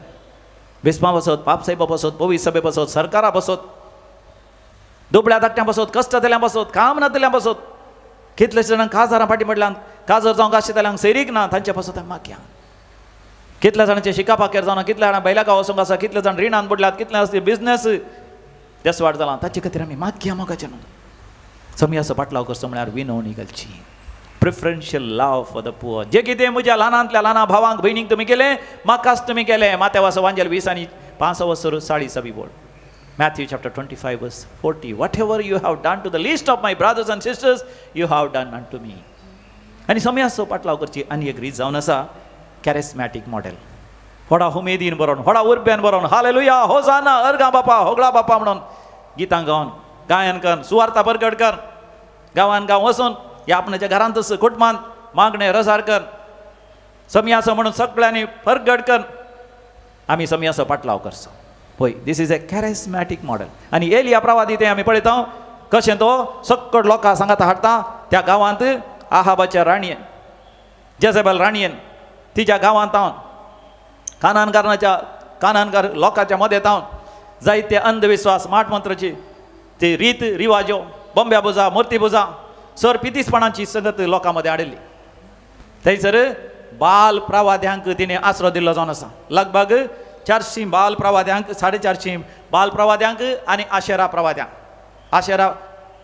बेस्पां बसत, पापसाहेब बसत, पवीस सभे बसत, सरकारां बसत, दुबळ्या धाकट्यां बसत, कश्टांतल्यान बसत, काम नातल्यान बसत, कितले जाणांक काजारां फाटीं पडल्यान, काजर जावंक आशिल्ल्यांक सैरीक ना, तांचे बसत आमी मागया. कितल्या जाणांचे शिकापाकेर जावना, कितल्या जाणां बैला गांव वचूंक आसा, कितले जाण रिणान पडल्यात, कितले आसा बिझनेस देसवाड जाला, ताचे खातीर आमी मागया. मोगाच्यान समयाचो पाटलाव करचो म्हळ्यार विनवणी घालची. प्रिफरन्शियल लव फॉर द पुअर. जे कितें म्हज्या ल्हानांतल्या ल्हाना भावांक भयणीक तुमी केलें, म्हाकाच तुमी केलें. मातेवाचो वांजेल 20 आनी 5 वर्सर 40 board. Matthew chapter 25 verse 40. Whatever you have done to the least of my brothers and sisters, you have done unto me. आनी समयाचो पाटलाव करची आनी एक रीत जावन आसा, कॅरिस्मॅटीक मॉडेल. व्हडा उमेदीन बरोवन, व्हडा उर्ब्यान बरोवन, हालेलुया, होसाना, अर्गा बापा, होगळा बापा म्हणून गितां गावन, गायन कर, सुवार्ता परगट कर, गांवान गांव वचून ह्या आपणाच्या घरांतच कुटुंबांत मागणें रसार कर, समयाचो म्हणून सगळ्यांनी परगट कर. आमी समयाचो पाटलाव करचो. पळय, दीस इज ए कॅरिस्मॅटीक मॉडेल. आनी एलिया प्रवादी तें आमी पळयता कशें तो सक्कड लोकां सांगाता हाडटा. त्या गांवांत आहाबाच्या राणयेन, जेजेबेल राणयेन तिच्या गांवांत हांव कानानकार लोकांच्या मदें हांव जायते अंधविश्वास, माटमंत्राची ती रीत रिवाज्यो, बोंब्या पुजा, मुर्ती पुजा, सर पितीसपणाची संगत लोकां मदें हाडिल्ली. थंयसर बाल प्रवाद्यांक तिणें आसरो दिल्लो जावन आसा. लगभग 400 बाल प्रवाद्यांक, 450 बाल प्रवाद्यांक आनी आशेरा प्रवाद्यांक, आशेरा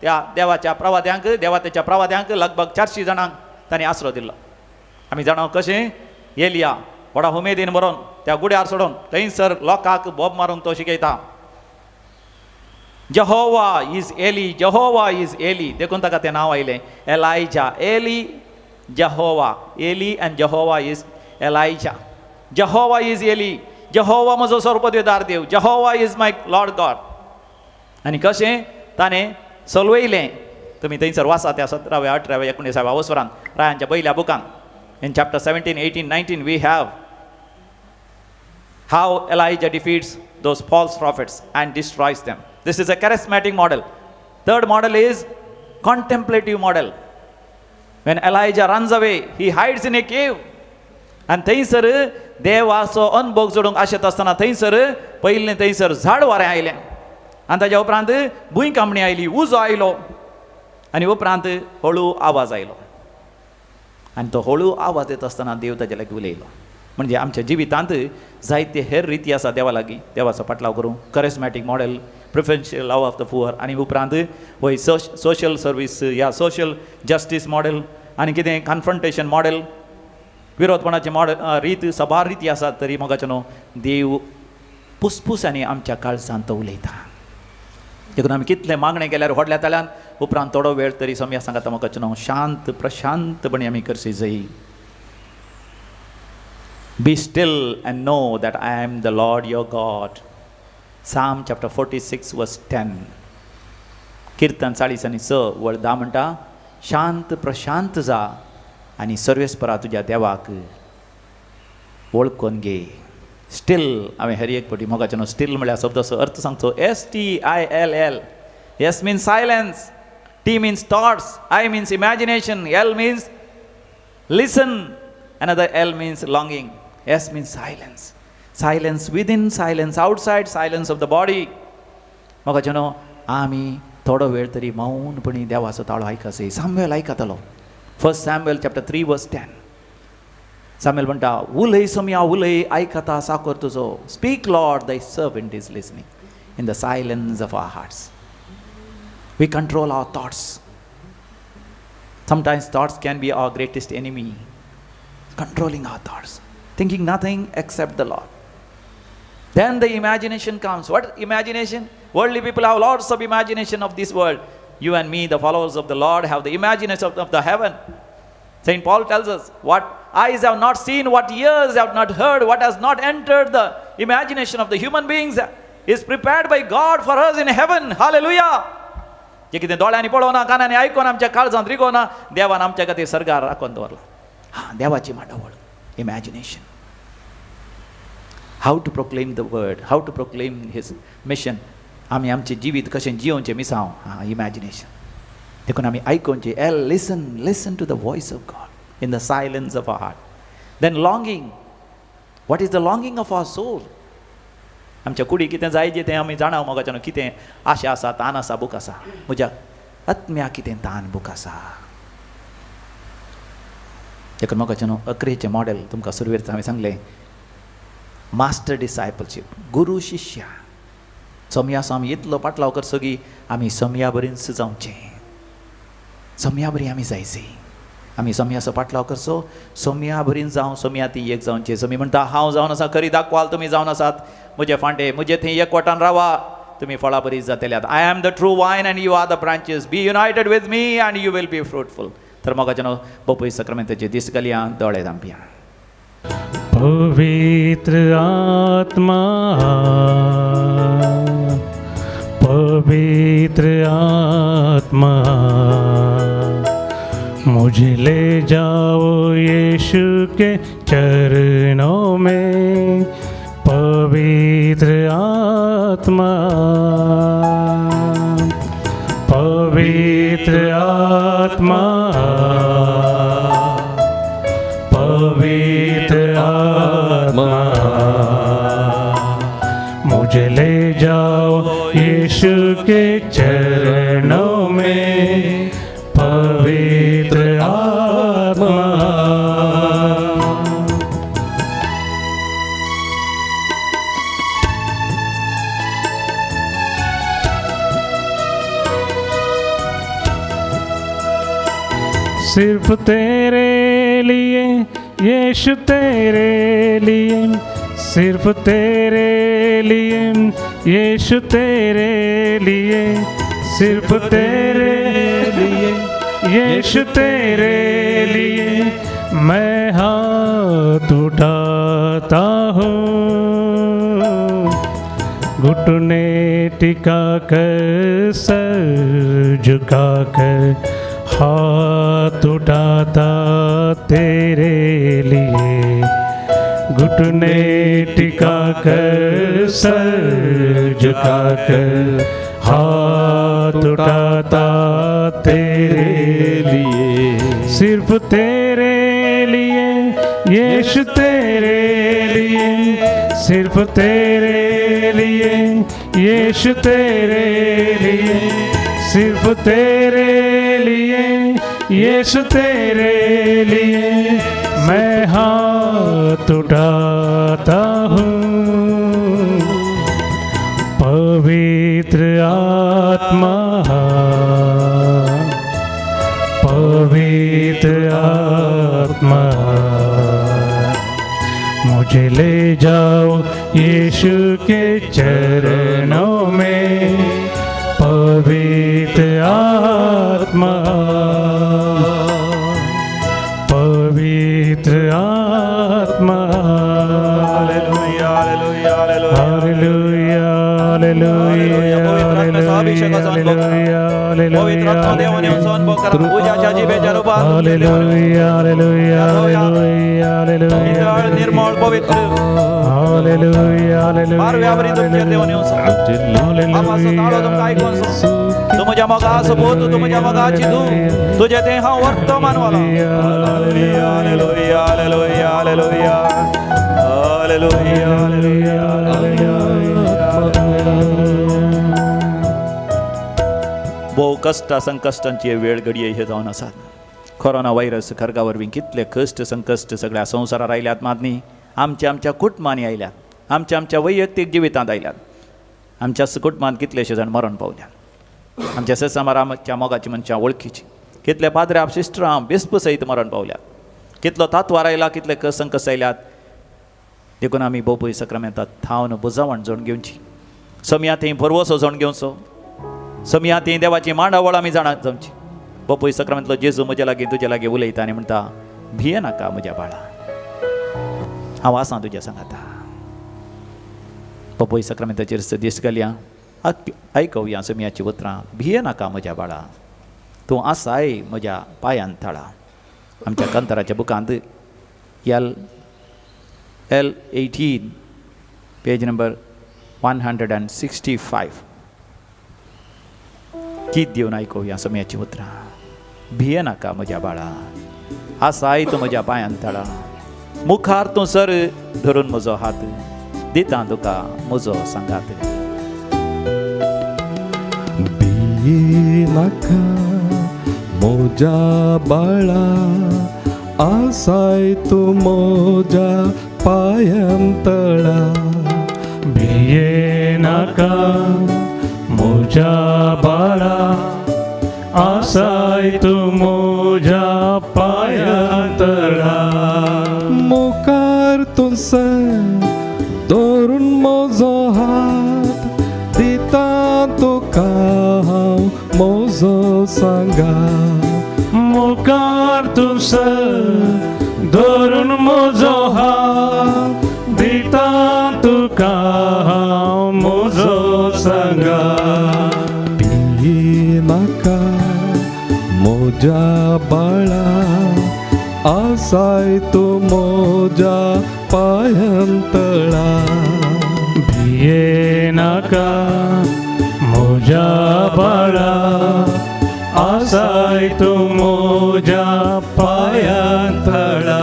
त्या देवाच्या प्रवाद्यांक, देवाच्या प्रवाद्यांक लगभग 400 जाणांक ताणें आसरो दिल्लो. आमी जाणाव कशें एलिया व्हडा उमेदीन बरोवन त्या गुड्यार सोडून थंयसर लोकांक बोब मारून तो शिकयता. जहोवा इज एली, जहोवा इज एली, देखून ताका तें नांव आयलें एलायजा. Eli Jehovah, Eli and Jehovah is Elijah. Jehovah is Eli, Jehovah म्हजो सर्वपदवेदार देव, Jehovah is my Lord God. आनी कशें ताणें चलवयलें, तुमी थंयसर वाचा त्या 17व्या 18व्या 19व्या वसरांत रायांच्या पयल्या बुकांत. In chapter 17, 18, 19 we have how Elijah defeats those false prophets and destroys them. This is a charismatic model. Third model is contemplative model. When Elijah runs away, he hides in a cave. And थंयसर देवाचो अनुभव जोडूंक आशेत आसतना थंयसर पयलीं थंयसर झाड वारें आयलें आनी ताच्या उपरांत भुंयकांपणी आयली, उजो आयलो आनी उपरांत हळू आवाज आयलो. आनी तो हळू आवाज येत आसतना देव ताचे लागीं उलयलो. म्हणजे आमच्या जिवितांत जायते हेर रिती आसा देवा लागीं देवाचो पाटलाव करूं. Charismatic model, preferential love of the poor, आनी उपरांत वय सोशल सर्वीस या सोशल जस्टीस मॉडेल, आनी कितें कन्फ्रंटेशन मॉडेल, विरोधपणाचे मॉडेल रीत सबार रिती आसात. तरी मोगाचें न्हू, देव पुसपुसांनी आमच्या काळजांत तो उलयता. देखून आमी कितले मागणें केल्यार व्हडल्या तळ्यान उपरांत थोडो वेळ तरी सम्या सांगता मोगाचें न्हू, शांत प्रशांतपणी आमी करची जायी. Be still and know that I am the Lord your God. Psalm chapter 46 verse 10. कीर्तन 40:6 वळ 10 म्हणटा, शांत प्रशांत जा आनी सर्वेस्परा तुज्या देवाक वळखून घे. स्टील, हांवें हेर एक फावटी मोगाचें न्हू, स्टील म्हळ्यार शब्दाचो अर्थ सांगचो. STILL. S means silence, T means thoughts, I means imagination, L means listen, another L means longing. S means silence. Silence within, silence outside, silence of the body. मोगाचें न्हू, आमी थोडो वेळ तरी मौनपणी देवाचो ताळो आयकासय. Samuel आयकतालो. 1 Samuel chapter 3 verse 10. Samuel म्हणटा, उलय सम्या उलय, आयकता साकर तुजो. Speak Lord, thy servant is listening. In the silence of our hearts. We control our thoughts. Sometimes thoughts can be our greatest enemy. Controlling our thoughts, thinking nothing except the Lord. Then the imagination comes. What imagination? Worldly people have lots of imagination of this world. You and me, the followers of the Lord, have the imagination of the heaven. Saint Paul tells us, what eyes have not seen, what ears have not heard, what has not entered the imagination of the human beings is prepared by God for us in heaven. Hallelujah. जे कितें दोळ्यांनी पळोवना, कानांनी आयकोना, आमच्या काळजांत रिगोना, देवान आमच्या खातीर सर्गार राखून दवरला. देवाची मांडावळ, imagination. How to proclaim the word, how to proclaim his mission. आमी आमचें जिवीत कशें जियोवचें मिसांव, इमॅजिनेशन. देखून आमी आयकोवचें. Listen to the voice of God in the silence of our heart. Then longing. What is the longing of our soul? आमच्या कुडी कितें जाय जें तें आमी जाणाव मोगाचें. कितें आशा आसा, तान आसा, बूक आसा. म्हज्या आत्म्याक कितें तान बूक आसा. देखून मोगाचें न्हू, अकरेचें मॉडेल तुमकां सुरवेर हांवें सांगलें. मास्टर डिसायपलशीप, गुरू शिष्य. सम्या आमी इतलो पाटलाव करसगी आमी सम्या बरींच जावचें. सम्या बरी आमी जायचीं. आमी सम्याचो पाटलाव करचो, सम्या बरीं जावं, सम्या ती एक जावचें. समी म्हणटा, हांव जावन आसा, खरी दाखवाल तुमी जावन आसात. म्हजे फांटे, म्हजे थंय एकवटान रावा, तुमी फळां बरीं जातल्यात. I am the true vine and you are the branches. Be united with me and you will be fruitful. तर मोगाचें न्हू, पपई सक्रामेंताचे दीस घालया, दोळे धांपया. पवित्र आत्मा, पवित्र आत्मा, मुझे ले जाओ यीशु के चरणों में. पवित्र आत्मा, पवित्र आत्मा, पवित्र आत्मा, मुझे ले जाओ यीशु के चरणों में. पवित्र आत्मा. सिर्फ तेरे लिए यीशु तेरे लिए, सिर्फ तेरे लिए, यीशु तेरे लिए, सिर्फ तेरे लिए, यीशु तेरे लिए मैं हाथ उठाता हूँ, घुटने टिका कर सर झुका कर हाथ उठाता तेरे लिए, घुटने टिका कर सर झुका कर हाथ उठाता तेरे लिए, सिर्फ तेरे लिए, यीशु तेरे लिए, सिर्फ तेरे लिए, यीशु तेरे लिए, सिर्फ तेरे लिए, यीशु तेरे लिए मैं हाथ उठाता हूँ। पवित्र आत्मा, पवित्र आत्मा, मुझे ले जाओ यीशु के चरणों में, पवित्र आत्मा, पवित्र आत्मा, हालेलुया हालेलुया हालेलुया हालेलुया पवित्र आत्मा देवाने संभोग करा पूजाच्या जिभेच्या रूपात हालेलुया हालेलुया हालेलुया हालेलुया निर्मळ पवित्र हालेलुया हालेलुया मार्गावरी तुमच्या देवाने आम्हाचं ताळो तुमका ऐकून तुमच्या मगास बोध तुमच्या मगाची धू तुझे ते हा वर्तमान वाला hallelujah hallelujah hallelujah hallelujah hallelujah hallelujah hallelujah बहु कष्टा संकष्टांची वेळ घडये हे जावन आसात. कोरोना व्हायरस खरगावर बी कितले कष्ट संकष्ट सगळ्या संवसारात आयल्यात मागणी आमच्या कुटुंबांनी आयल्यात, आमच्या वैयक्तीक जिवितांत आयल्यात, आमच्या कुटुंबांत कितलेशे जाण मरण पावल्यात, आमच्या ससामाराच्या मोगाची मनशां वळखीची कितले पाद्र्या सिस्टरां बिस्प सहित मरण पावल्यात, कितलो तातवार आयला, कितले संकस आयल्यात. देखून आमी बोपय सक्रामेंतांत थावन बुजावण जोड घेवची, समयां थंय परवसो जोड घेवचो, समयां थंय देवाची मांडावळ आमी जाणा जमची. बोपय सक्रामेंतलो जेजू म्हज्या लागीं तुज्या लागीं उलयता आनी म्हणटा भिये नाका म्हज्या बाळा, हांव आसां तुज्या सांगाता. बोपय सक्रामेंताचेर दीस घालया, आयकवया समयाची उतरां. भिये नाका म्हज्या बाळा, तूं आसाय म्हज्या पांयान थळा. आमच्या कंतराच्या बुकांत L18 पेज नंबर 165 गीत देऊन ऐकूया समयाची उतरां. भिये नाका म्हज्या बाळा, आसाय तूं म्हज्या पांयान थळा. मुखार तूं सर धरून म्हजो हात, दिता तुका म्हजो सांगात. भिये नाका म्हज्या बाळा, आसाय तूं म्हज्या पांयांतळा. भिये नाका म्हज्या बाळा, आसाय तूं म्हज्या पांयांतळा. मुखार तूं सर धरून म्हजो हात, दिता तुका हांव म्हजो सांगात. मुखार तूं सर धरून म्हजो हात, दिता तुका हांव म्हजो सांगात. भिये नाका म्हज्या बाळा, आसाय तूं म्हज्या पांयांतळा. भिये नाका म्हज्या बाळा, आसाय तूं म्हज्या पांयांतळा.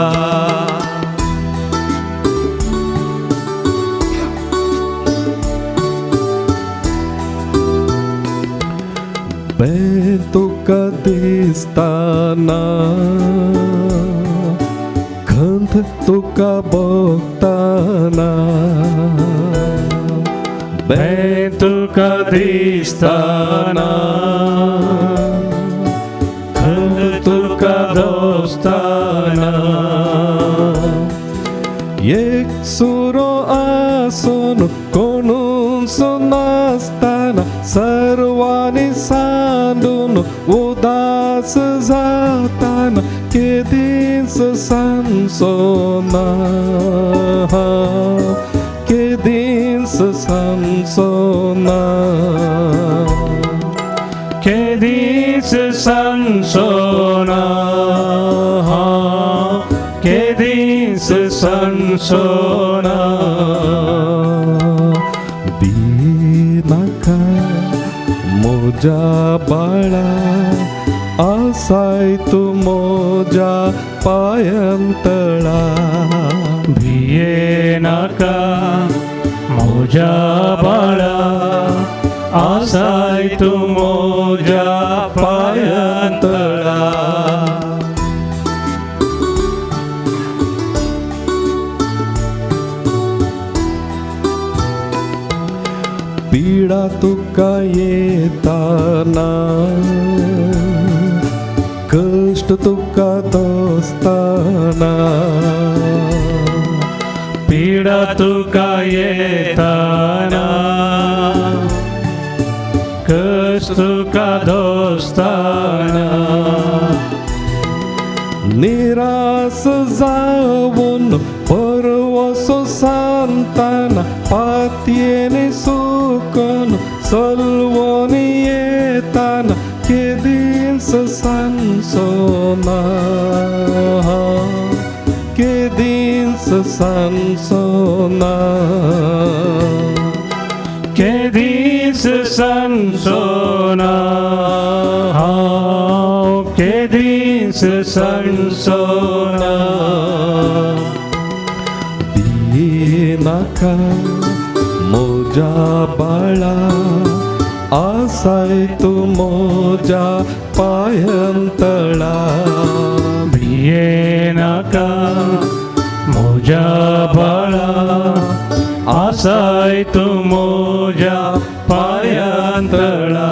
बें तुका दिसताना, खंत तुका भोगताना. बें तुका दिसताना, खंत तुका दोस्ताना. सुरो आसून कोणूच नासताना सर्वांनी सांडून उदास जाताना केदीच सांसोना केदीच सांसोना केदीच संसोना केदीच संसोना दीनाका मोजा बाळा आसाय तू मोजा पायंतळा भिये नाका मोजा बाळा आसाय तू मोजा पायंतळा पीडा तुका येताना कष्ट तुका दोस्ताना पीडा तुका येताना कष्ट तुका दोस्ताना निरास जाऊन परवसो सांताना पातयेने सुकन सलवोनी येताना केदीस सांसोना केदीस सांसोना केदीस संसोना केदीस संसोना दीनाका मोजा बाळा आसाय तू मोजा पायंतळा भिये नाका मोजा बाळा आसाय तू मोजा पायंतळा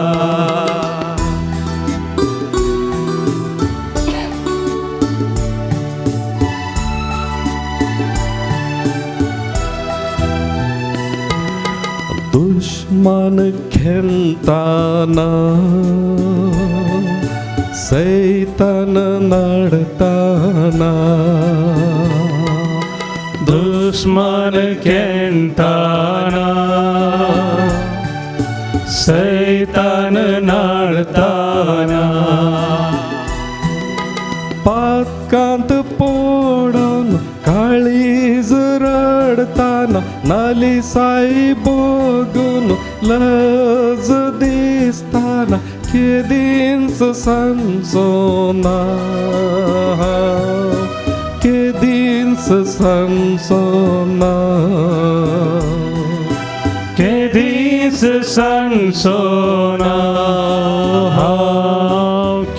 दुश्मन खेळताना सैतान नडताना दुश्मन खेळताना सैतान नाळताना पातकांत पोडून काळीज रडताना नाली साई बघून लज दिसताना केदींच सांसोना केदींच सांसोना केदीस संसोना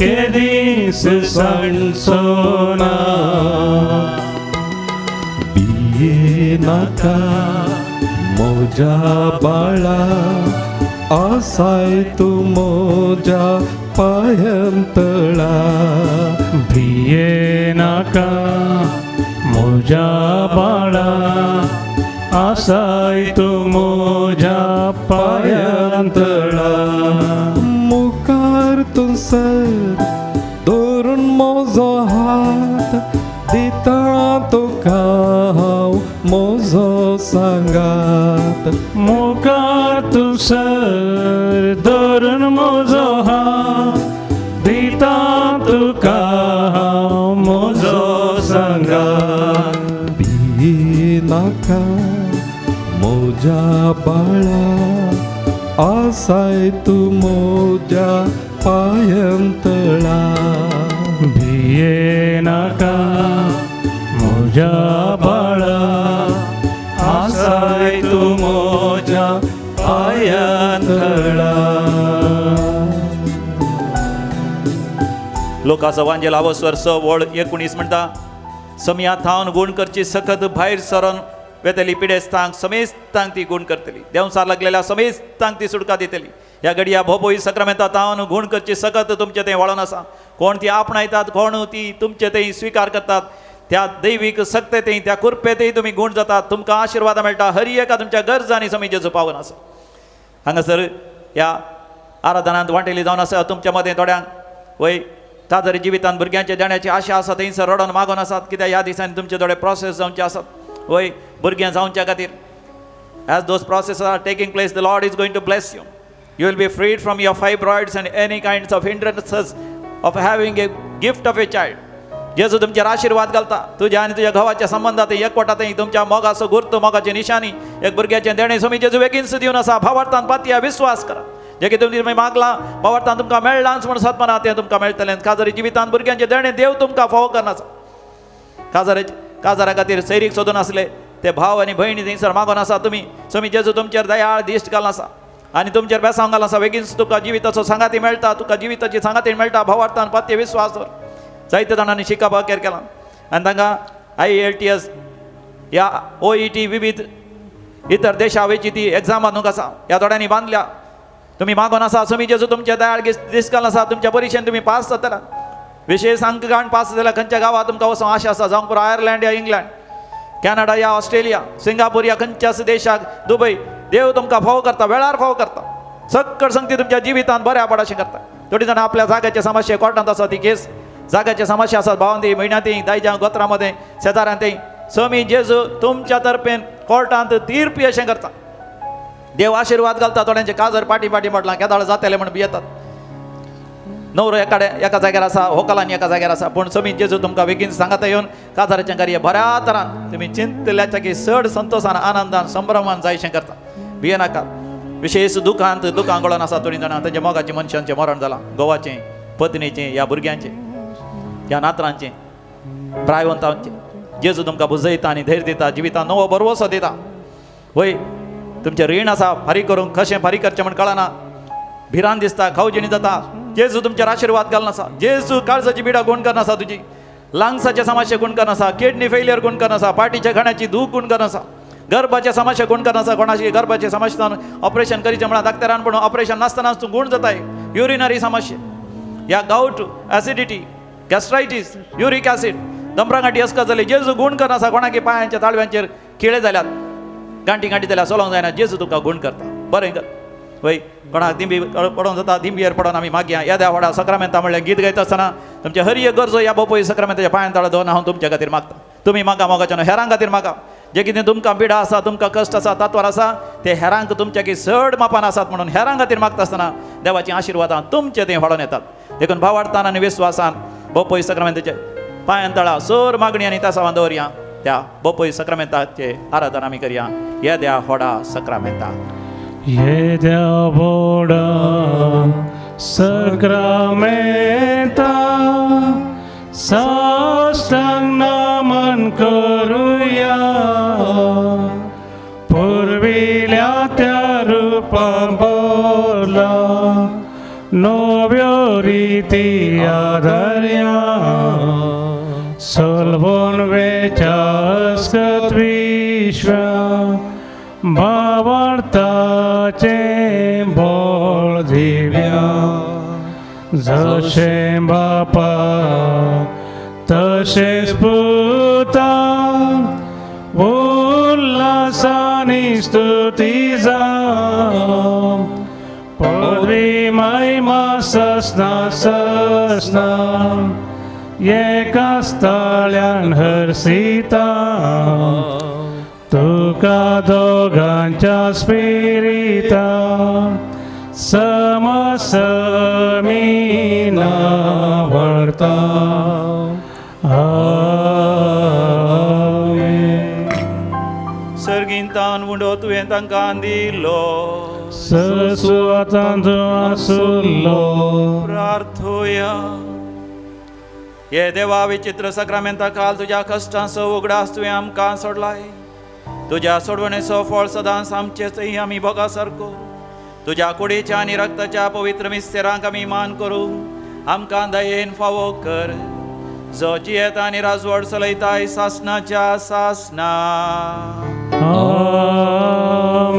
केदीस संसोना बिये नाका मोजा बाळा आसाय तू मोजा पायंतळा भिये नाका मोजा बाळा आसाय तू मोजा पायंतळा मुखार तू सर दोरून मोजो हात दिता तुका हांव मोजो सांगात मुखार तू सर धरून मोजो हात दिता तुका हांव मोजो सांगात भिये नाका मोजा बाळा आसाय तू मोजा पायंतळा भिये नाका मोजा बाळा आसाय तू मोजा पायंतळा लोकांचो वांजेल आवस्वर स वड 19 म्हणटा समया थावन गुण करची सखत भायर सरोन वेतली पिडेस्तांक समेस्तांक ती गुण करतली देवसार लागलेल्या समेस्तांक ती सुटका दितली ह्या घडया भोपोई सक्रामेंता थावन गुण करची सखत तुमचे थंय वळोन आसा कोण ती आपणायतात कोण ती तुमचे थंय स्विकार करतात त्या दैवीक सक्तेतय त्या कृपेतय तुम्ही गुण जातात तुमकां आशिर्वाद मेळटा हरी एका तुमच्या गरजांनी समी जेजू पावन आसा हांगासर ह्या आराधनांत वांटेली जावन आसा तुमच्या मदें थोड्यांक वय काजरी जिवितांत भुरग्यांच्या देण्याची आशा आसा थंयसर रडोन मागोन आसात कित्याक ह्या दिसांनी तुमचे थोडे प्रोसेस जावचे आसात वय भुरग्यां जावच्या खातीर as those processes are taking place the Lord is going to bless you. You will be freed from your fibroids and any kinds of hindrances of having a gift of a child. जेजू तुमचेर आशीर्वाद घालता तुझ्या आणि तुझ्या घोवाच्या संबंधात एकवटातय तुमच्या मोगाचो गुर्त मोगाची निशाणी एक भुरग्याचे देणे समी जेजू बेगीनच दिवन आसा भावार्थान पातया विश्वास करा जे की तुम्ही मागला भावार्थान तुमकां मेळ्ळांच म्हूण सत्मना तें तुमकां मेळटलें काजरी जिवितांत भुरग्यांचे देणे देव तुमकां फावो करनाचा काजरा खातीर सैरीक सोदून आसले ते भाव आनी भयणी थंयसर मागोन आसा तुमी समी जेजू तुमचेर दयाळ दिश्ट घालून आसा आनी तुमचेर बेसांव घालून आसा बेगीनच तुका जिविताचो सांगाती मेळटा तुका जिविताची सांगाती मेळटा भावार्थान पातये विश्वास दवर जायते जाणांनी शिकप केर केला आनी तांकां IELTS ह्या OET विविध इतर देशा वेळची ती एग्जाम न्हू आसा ह्या थोड्यांनी बांदल्या तुमी मागोन आसा समी जेजू तुमचे दयाळ दिश्ट घालून आसा तुमच्या परिक्षेन तुमी पास जातला विशेष अंक गाण पास जाल्यार खंयच्या गांवांत तुमकां वचूंक आशा आसा जावं पुरो आयर्लंड या इंग्लंड कॅनडा या ऑस्ट्रेलिया सिंगापूर या खंयच्याच देशाक दुबय देव तुमकां फावो करता वेळार फावो करता सक्कड संगती तुमच्या जिवितांत बऱ्या पडाशें करता थोडी जाणां आपल्या जाग्याचे समस्या कोर्टांत आसा ती केस जाग्याचे समस्या आसात भावांती म्हयन्यांती दायजा गोत्रा मदें शेजाऱ्यांतय समी जेजू तुमच्या तर्फेन कोर्टांत तीर्प अशें करता देव आशिर्वाद घालता थोड्यांचे काजर पाटी म्हटलां केदाळ जातले म्हण भियेतात नवरो एका जाग्यार आसा व्हंकलांनी एका जाग्यार आसा पूण समी जेजू तुमकां बेगीन सांगाता येवन काजाराचें कार्य बऱ्या तरान तुमी चिंतल्याच्या की चड संतोशान आनंदान संभ्रमान जायशें करता भियेनाका विशेष दुखांत गळोन आसा थोडीं जाणां तांच्या मोगाच्या मनशांचें मरण जालां घोवाचें पत्नीचें ह्या भुरग्यांचें ह्या नातरांचें प्रायवंतांचें जेजू तुमकां बुजयता आनी धैर्य दिता जिवितांत नवो बरवसो दिता वय तुमचें रीण आसा फारीक करूंक कशें फारीक करचें म्हण कळना भिरांत दिसता खावजिणी जाता जेजू तुमचेर आशिर्वाद घालून आसा जेजू काळजाची पिडा गुण करना आसा तुजी लंग्साचे समस्या गुण करना आसा किडनी फेलियर गुण करना आसा पाटीच्या घाण्याची दूख गुण करना आसा गर्भाचे समस्या गुण करना आसा कोणाची गर्भाचे समस्यान ऑपरेशन करीचें म्हणून डाक्टरान पूण ऑपरेशन नासतनाच तूं गुण जाताय युरिनरी समस्या ह्या गावट एसिडिटी गॅस्ट्रायटीस युरिक एसीड दंपरागांठी असका जाली जेजू गुण करना आसा कोणाकी पांयांच्या ताळव्यांचेर खिळे जाल्यात गांठी जाल्यार चलोंक जायना जेजू तुका गुण करता बरें कर वय कोणाक दिंबी पडोवन जाता दिंबयेर पडोवन आमी मागया येद्या व्हडा सक्रामेंता म्हणल्यार गीत गायता आसतना तुमच्या हर एक गरजो ह्या बोपोई सक्रामेंताच्या पांयां ताळो दवरून हांव तुमच्या खातीर मागता तुमी मागा मोगाच्यान हेरां खातीर मागा जे कितें तुमकां पिडा आसा तुमकां कश्ट आसा तात्वार आसा ते हेरांक तुमच्या की चड मापान आसात म्हणून हेरां खातीर मागता आसतना देवाची आशिर्वादां तुमचे थंय व्हडोन येतात देखून भावार्थान आनी विश्वासान बोपोई सक्रामेंताचे पांयां ताळा सर मागणी आनी तासावां दवरया त्या बोपोई सक्रामेंताचे आराधना आमी करया येद्या व्हडा सक्रामेंता येद्या व्हडा सक्रामेंता साष्टांग नमन करूया पुरविल्या त्या रूपां बोला नव्यो रिती आधर्या सोलवून वेचास्कत विश्वा भावार्थाचे बोळ दिव्या जशे बापा तशेच पुता उल्हासानी स्तुती जावं पदवी महिमा ससना एका स्थळ्यान हरसिता तुका दोगांच्या स्पिरिता समसमी नावडता सर्गींतान उंडो तुवें तांकां दिलो ससुवातांचो आसुल्लो प्रार्थोया हे देवा विचित्र सक्रामेंता काल तुज्या कश्टांचो उगडास तुवें आमकां सोडलाय तुज्या सोडवणेचो फळ सदांच आमचेच आमी भोगा सारको तुज्या कुडीच्या आनी रक्ताच्या पवित्र मिस्तेरांक आमी मान करूं आमकां दयेन फावो कर जो जियेत आनी राजवड चलयताय सासनाच्या सासना आमेन.